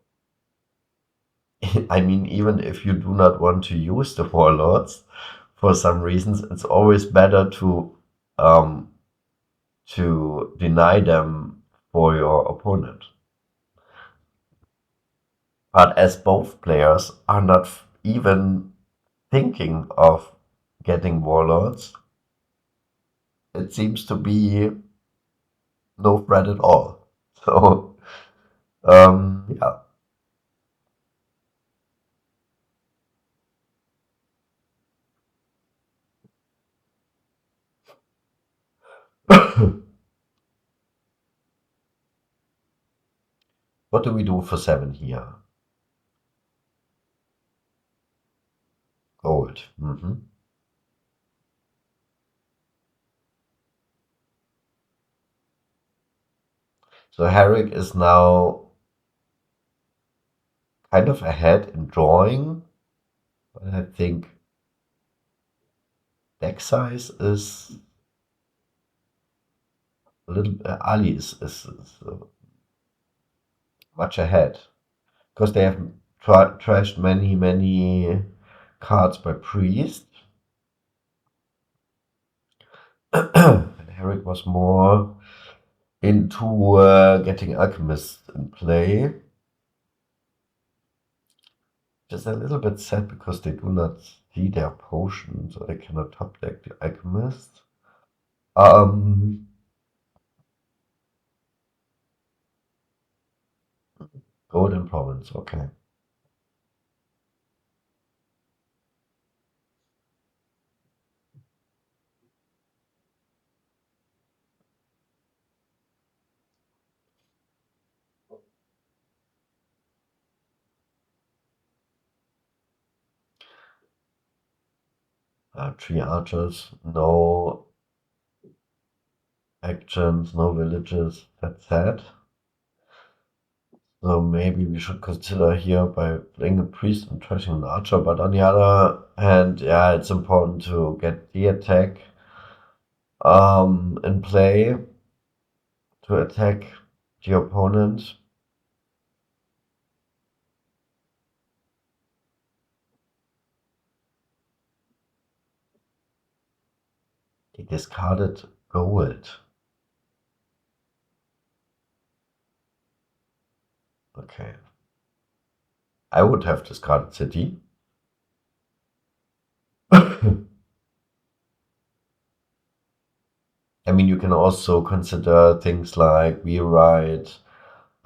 I mean, even if you do not want to use the warlords for some reasons, it's always better um, to deny them for your opponent. But as both players are not even thinking of getting warlords, it seems to be no threat at all. So, yeah. What do we do for 7 here? Gold. So Herrick is now kind of ahead in drawing, but I think deck size is a little. Ali is much ahead because they have trashed many cards by priest. And Herrick was more into getting alchemist in play. Just a little bit sad because they do not see their potion, so they cannot top deck the alchemist. Um, Golden Province, okay. Three archers, no actions, no villages. That's sad. So maybe we should consider here by playing a priest and trashing an archer. But on the other hand, yeah, it's important to get the attack in play to attack the opponent. He discarded Gold. Okay. I would have discarded city. I mean, you can also consider things like rewrite,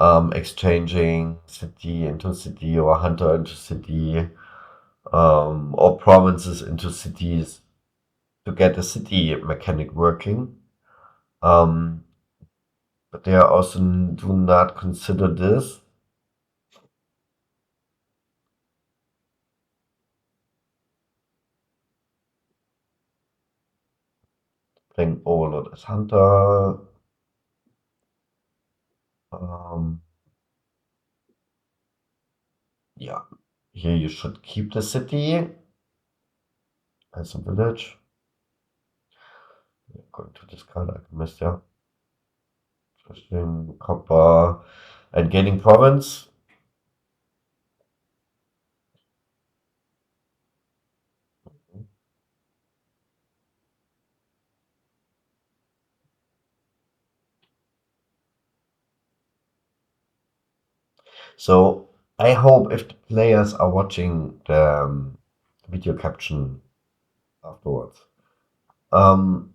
exchanging city into city or hunter into city, or provinces into cities to get a city mechanic working. Um, but they are also do not consider this. Playing Overlord as hunter. Um, yeah, here you should keep the city as a village. Going to discard alchemist, yeah. Interesting. Copper and gaining province. So I hope if the players are watching the video caption afterwards, um,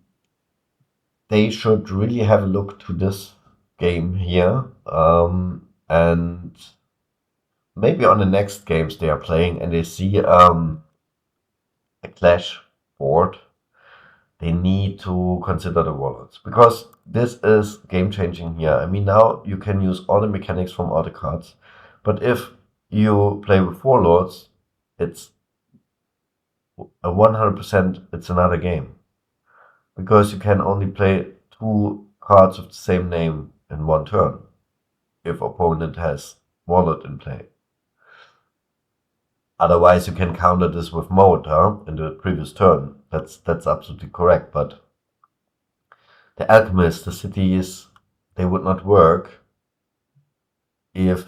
they should really have a look to this game here, and maybe on the next games they are playing and they see a clash board, they need to consider the wallets because this is game changing here. I mean, now you can use all the mechanics from all the cards, but if you play with warlords, it's a 100%, it's another game because you can only play two cards of the same name in one turn if opponent has wallet in play. Otherwise, you can counter this with mode, huh? In the previous turn. That's absolutely correct. But the alchemist, the cities, they would not work if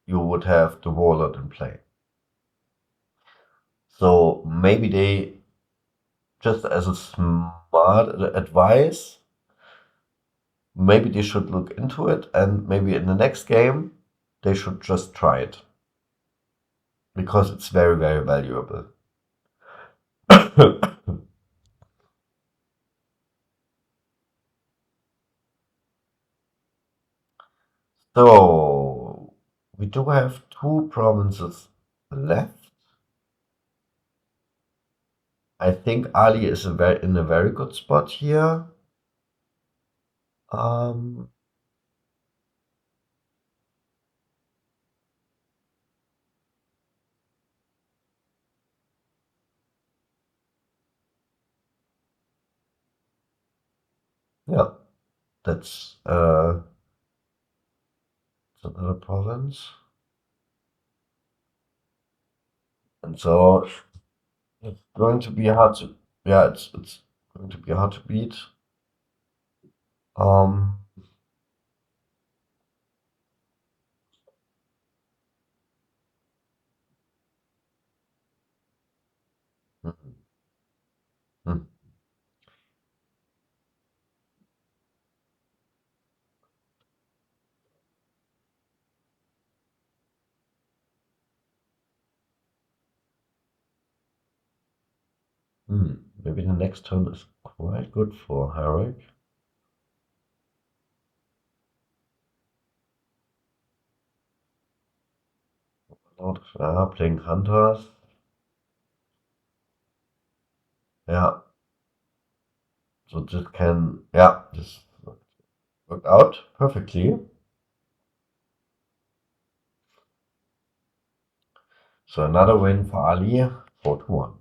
you would have the warlord in play. So maybe they, just as a smart advice, maybe they should look into it and maybe in the next game they should just try it because it's very, very valuable. So we do have two provinces left. I think Ali is in a very good spot here. Um, yeah, that's it's another province, and so it's going to be hard to, yeah, it's going to be hard to beat. Um, mhm, mhm, maybe the next turn is quite good for Harrick. Not playing hunters. Yeah, so this can, yeah, this worked out perfectly. So another win for Ali, 4-1.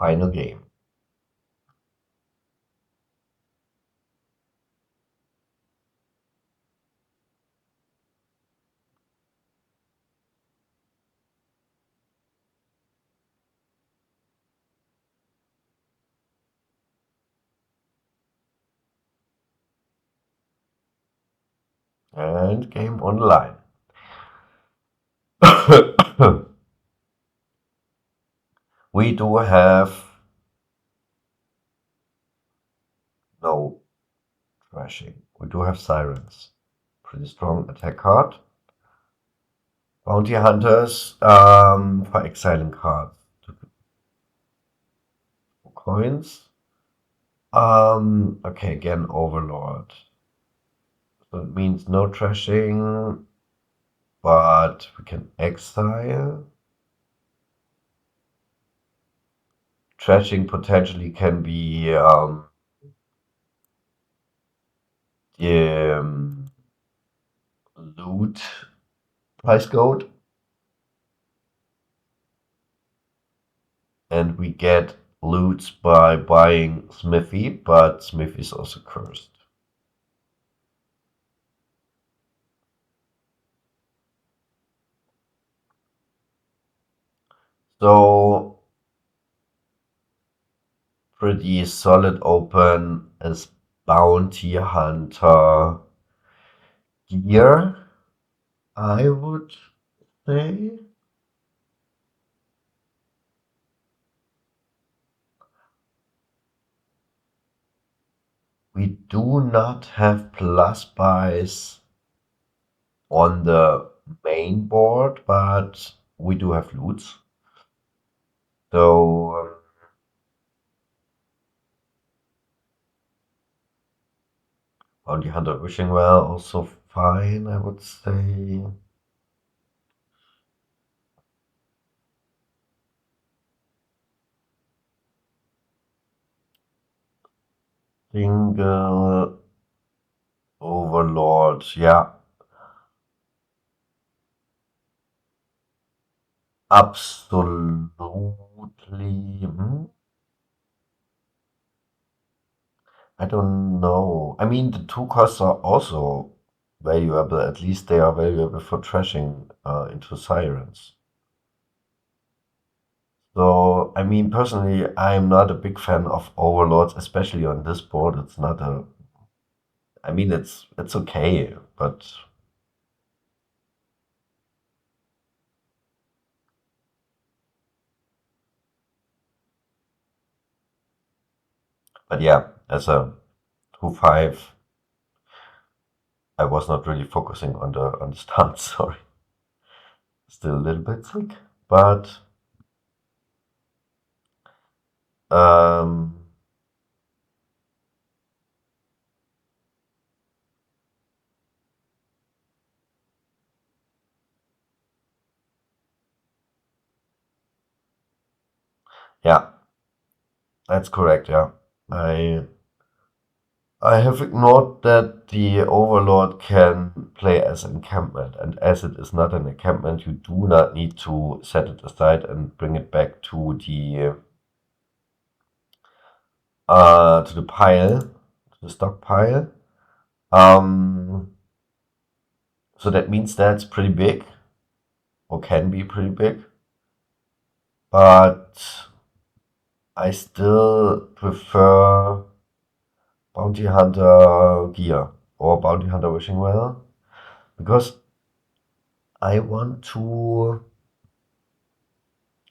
Final game. And game on the line. We do have no thrashing. We do have sirens. Pretty strong attack card. Bounty hunters for exiling cards. Coins. Okay, again, Overlord. So it means no trashing, but we can exile. Trashing potentially can be the loot price code, and we get loots by buying Smithy, but Smithy is also cursed. So pretty solid open as bounty hunter gear, I would say. We do not have plus buys on the main board, but we do have loots. So bounty hunter wishing well, also fine, I would say. Single overlord, yeah, absolutely. I don't know. I mean, the two costs are also valuable. At least they are valuable for trashing into sirens. So, I mean, personally, I'm not a big fan of overlords, especially on this board. It's not a. I mean, it's okay, but yeah, as a 2/5, I was not really focusing on the stance. Sorry, still a little bit sick, but um, yeah, that's correct. Yeah, I I have ignored that the Overlord can play as encampment, and as it is not an encampment, you do not need to set it aside and bring it back to the pile, to the stockpile. Um, so that means that's pretty big, or can be pretty big, but I still prefer Bounty Hunter gear or Bounty Hunter wishing well because I want to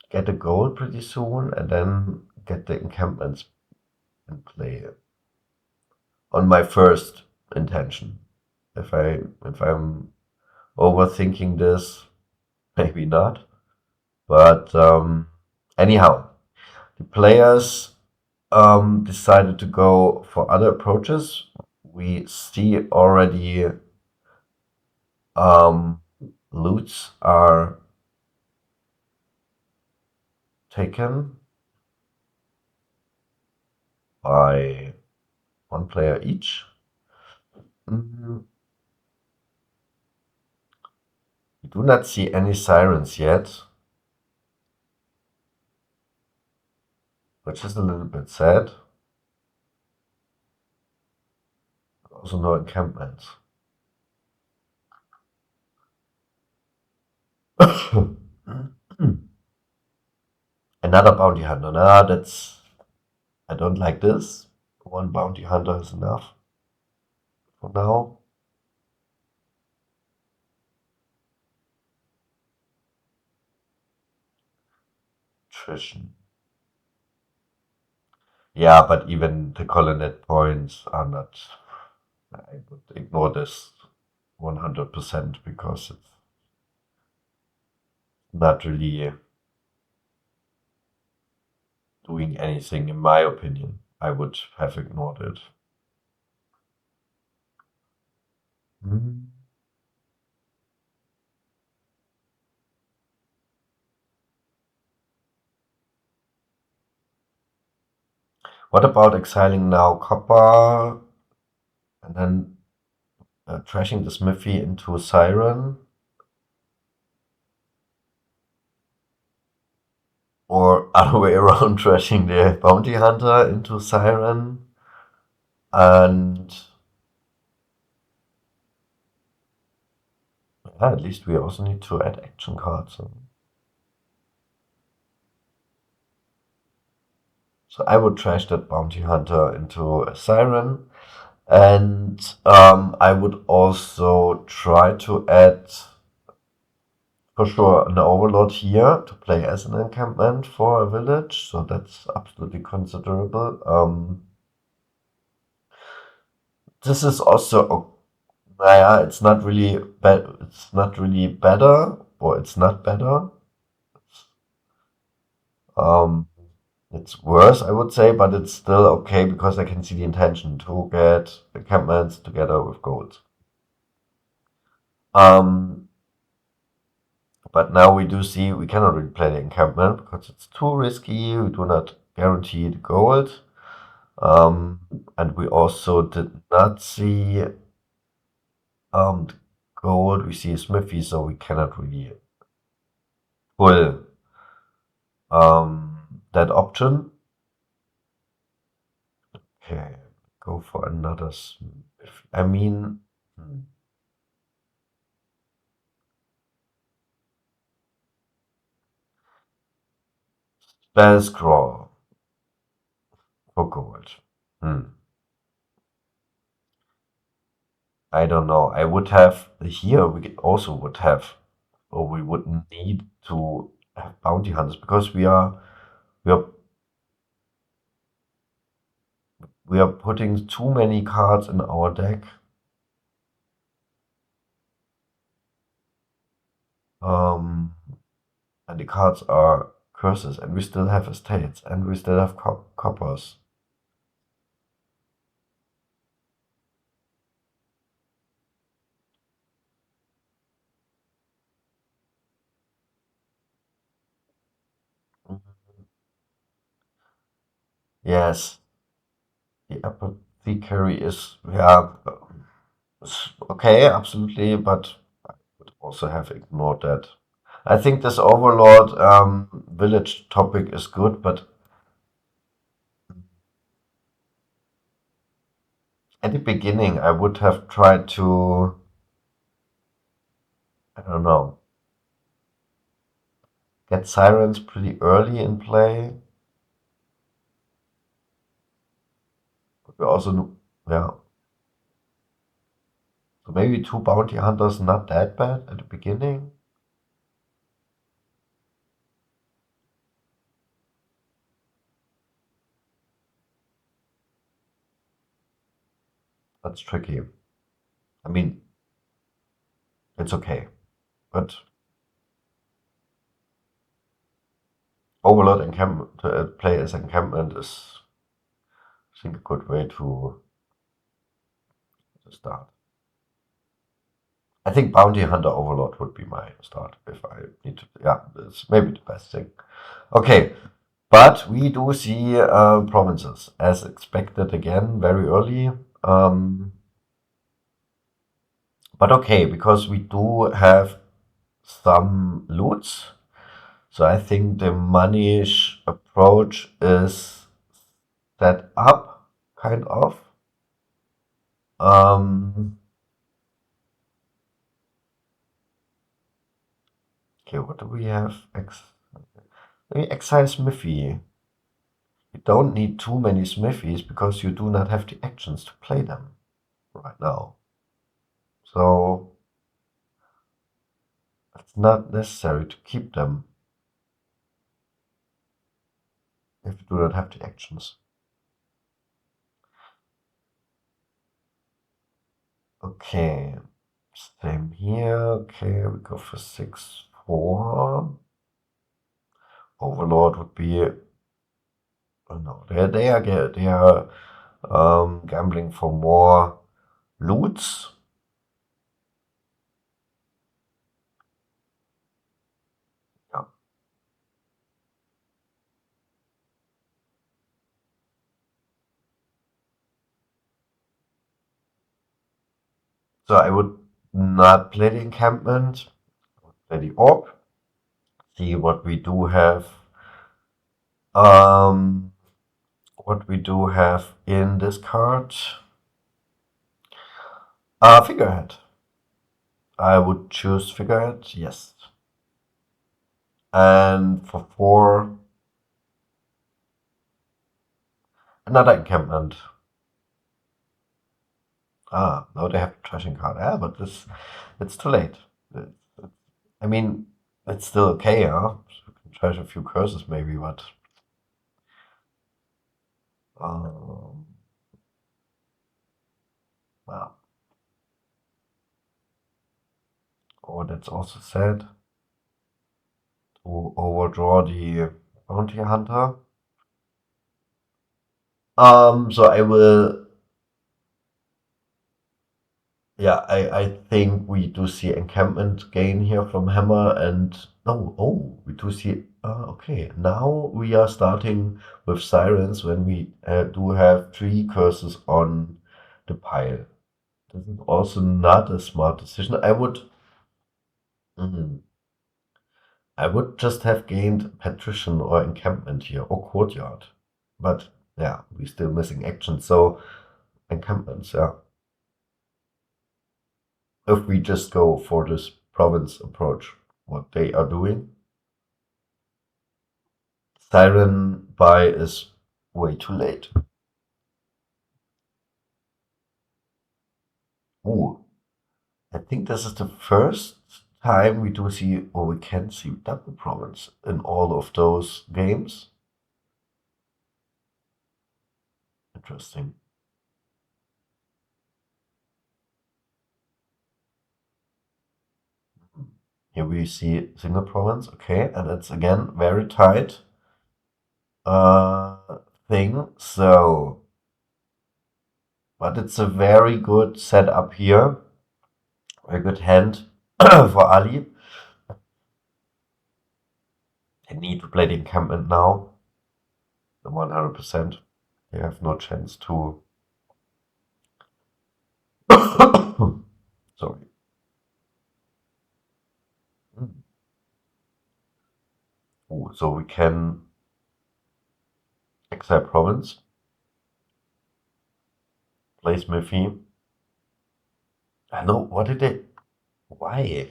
get a goal pretty soon and then get the encampments in play on my first intention. If I'm overthinking this, maybe not. But anyhow, the players decided to go for other approaches. We see already um, loots are taken by one player each. Mm, we do not see any sirens yet, which is a little bit sad. Also no encampments. Another bounty hunter. Nah, I don't like this. One bounty hunter is enough for now. Attrition. Yeah, but even the colonet points are not. I would ignore this 100% because it's not really doing anything, in my opinion. I would have ignored it. Hmm. What about exiling now copper and then trashing the smithy into siren? Or other way around, trashing the bounty hunter into siren? And yeah, at least we also need to add action cards. So I would trash that bounty hunter into a siren. And I would also try to add for sure an overlord here to play as an encampment for a village. So that's absolutely considerable. This is also, yeah, it's not really bad. It's not really better, or it's not better. Um, it's worse, I would say, but it's still okay because I can see the intention to get encampments together with gold. Um, but now we do see we cannot really play the encampment because it's too risky. We do not guarantee the gold. And we also did not see the gold. We see a smithy, so we cannot really pull that option. Okay, go for another smith. I mean, spell scroll for gold. Hmm. I don't know. I would have here. We also would have, or we would need to have bounty hunters because we are we are putting too many cards in our deck. Um, and the cards are curses, and we still have estates, and we still have coppers. Yes, the apothecary is, yeah, okay, absolutely, but I would also have ignored that. I think this overlord village topic is good, but at the beginning I would have tried to, I don't know, get sirens pretty early in play. But we also, yeah, so maybe two bounty hunters not that bad at the beginning. That's tricky. I mean, it's okay, but overlord encampment to play as encampment is, I think, a good way to start. I think bounty hunter overlord would be my start if I need to. Yeah, it's maybe the best thing. Okay, but we do see provinces as expected again very early. Um, but okay, because we do have some loots, so I think the money-ish approach is set up, kind of. Okay, what do we have? Maybe exile smithy. You don't need too many smithies because you do not have the actions to play them right now. So it's not necessary to keep them if you do not have the actions. Okay, same here. Okay, we go for 6-4. Overlord would be. Oh no, they are gambling for more loots. Yeah. So I would not play the encampment, play the orb. See Um, what we do have in this card. Figurehead. I would choose figurehead, yes. And for 4, another encampment. Now they have a trashing card. But it's too late. I mean, it's still okay, huh? So we can trash a few curses maybe, but um, well, oh, that's also sad to overdraw the bounty hunter. So I will. Yeah, I think we do see encampment gain here from Hammer and we do see okay. Now we are starting with Sirens when we do have 3 curses on the pile. This is also not a smart decision. Mhm. I would just have gained Patrician or encampment here or courtyard. But yeah, we're still missing action, so encampments, yeah. If we just go for this province approach, what they are doing. Siren buy is way too late. Ooh, I think this is the first time we do see, or we can see double province in all of those games. Interesting. Here we see single province, okay, and it's again very tight uh thing. So, but it's a very good setup here. A good hand for Ali. They need to play the encampment now. The 100%. They have no chance to. Sorry. Ooh, so we can exile province, play Smithy. I know. What did they? Why?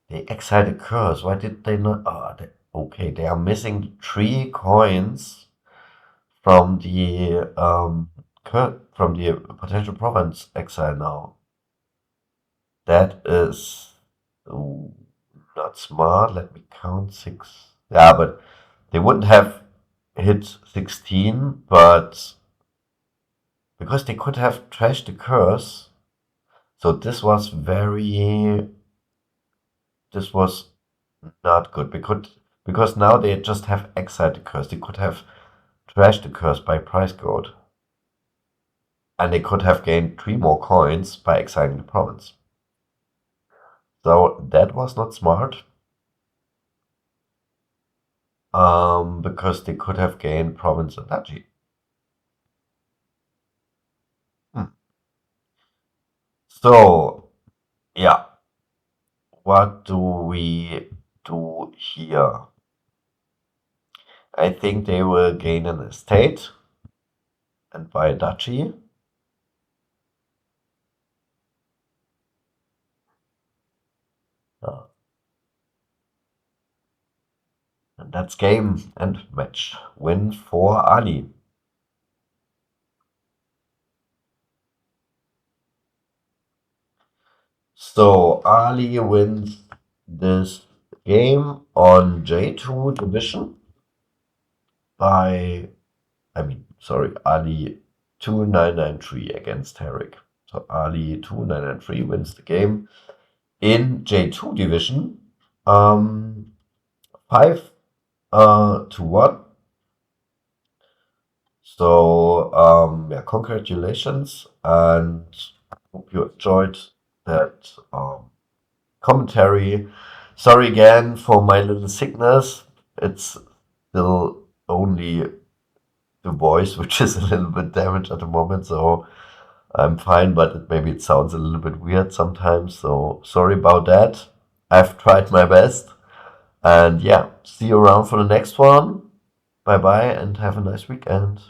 They exiled a curse. Why did they not? Okay, they are missing 3 coins from the from the potential province exile now. That is not smart. Let me count 6. Yeah, but they wouldn't have hit 16, but because they could have trashed the curse. So this was not good because now they just have exiled the curse. They could have trashed the curse by price gold. And they could have gained 3 more coins by exiling the province. So that was not smart. Because they could have gained province and duchy. So, yeah, what do we do here? I think they will gain an estate and buy a duchy. Uh, and that's game and match. Win for Ali. So Ali wins this game on J2 division by, sorry, Ali ali2993 against harigk. So ali2993 wins the game. In J2 division, 5-1. So yeah, congratulations, and hope you enjoyed that commentary. Sorry again for my little sickness. It's still only the voice which is a little bit damaged at the moment, so I'm fine, but maybe it sounds a little bit weird sometimes, so sorry about that. I've tried my best, and yeah, see you around for the next one. Bye bye and have a nice weekend.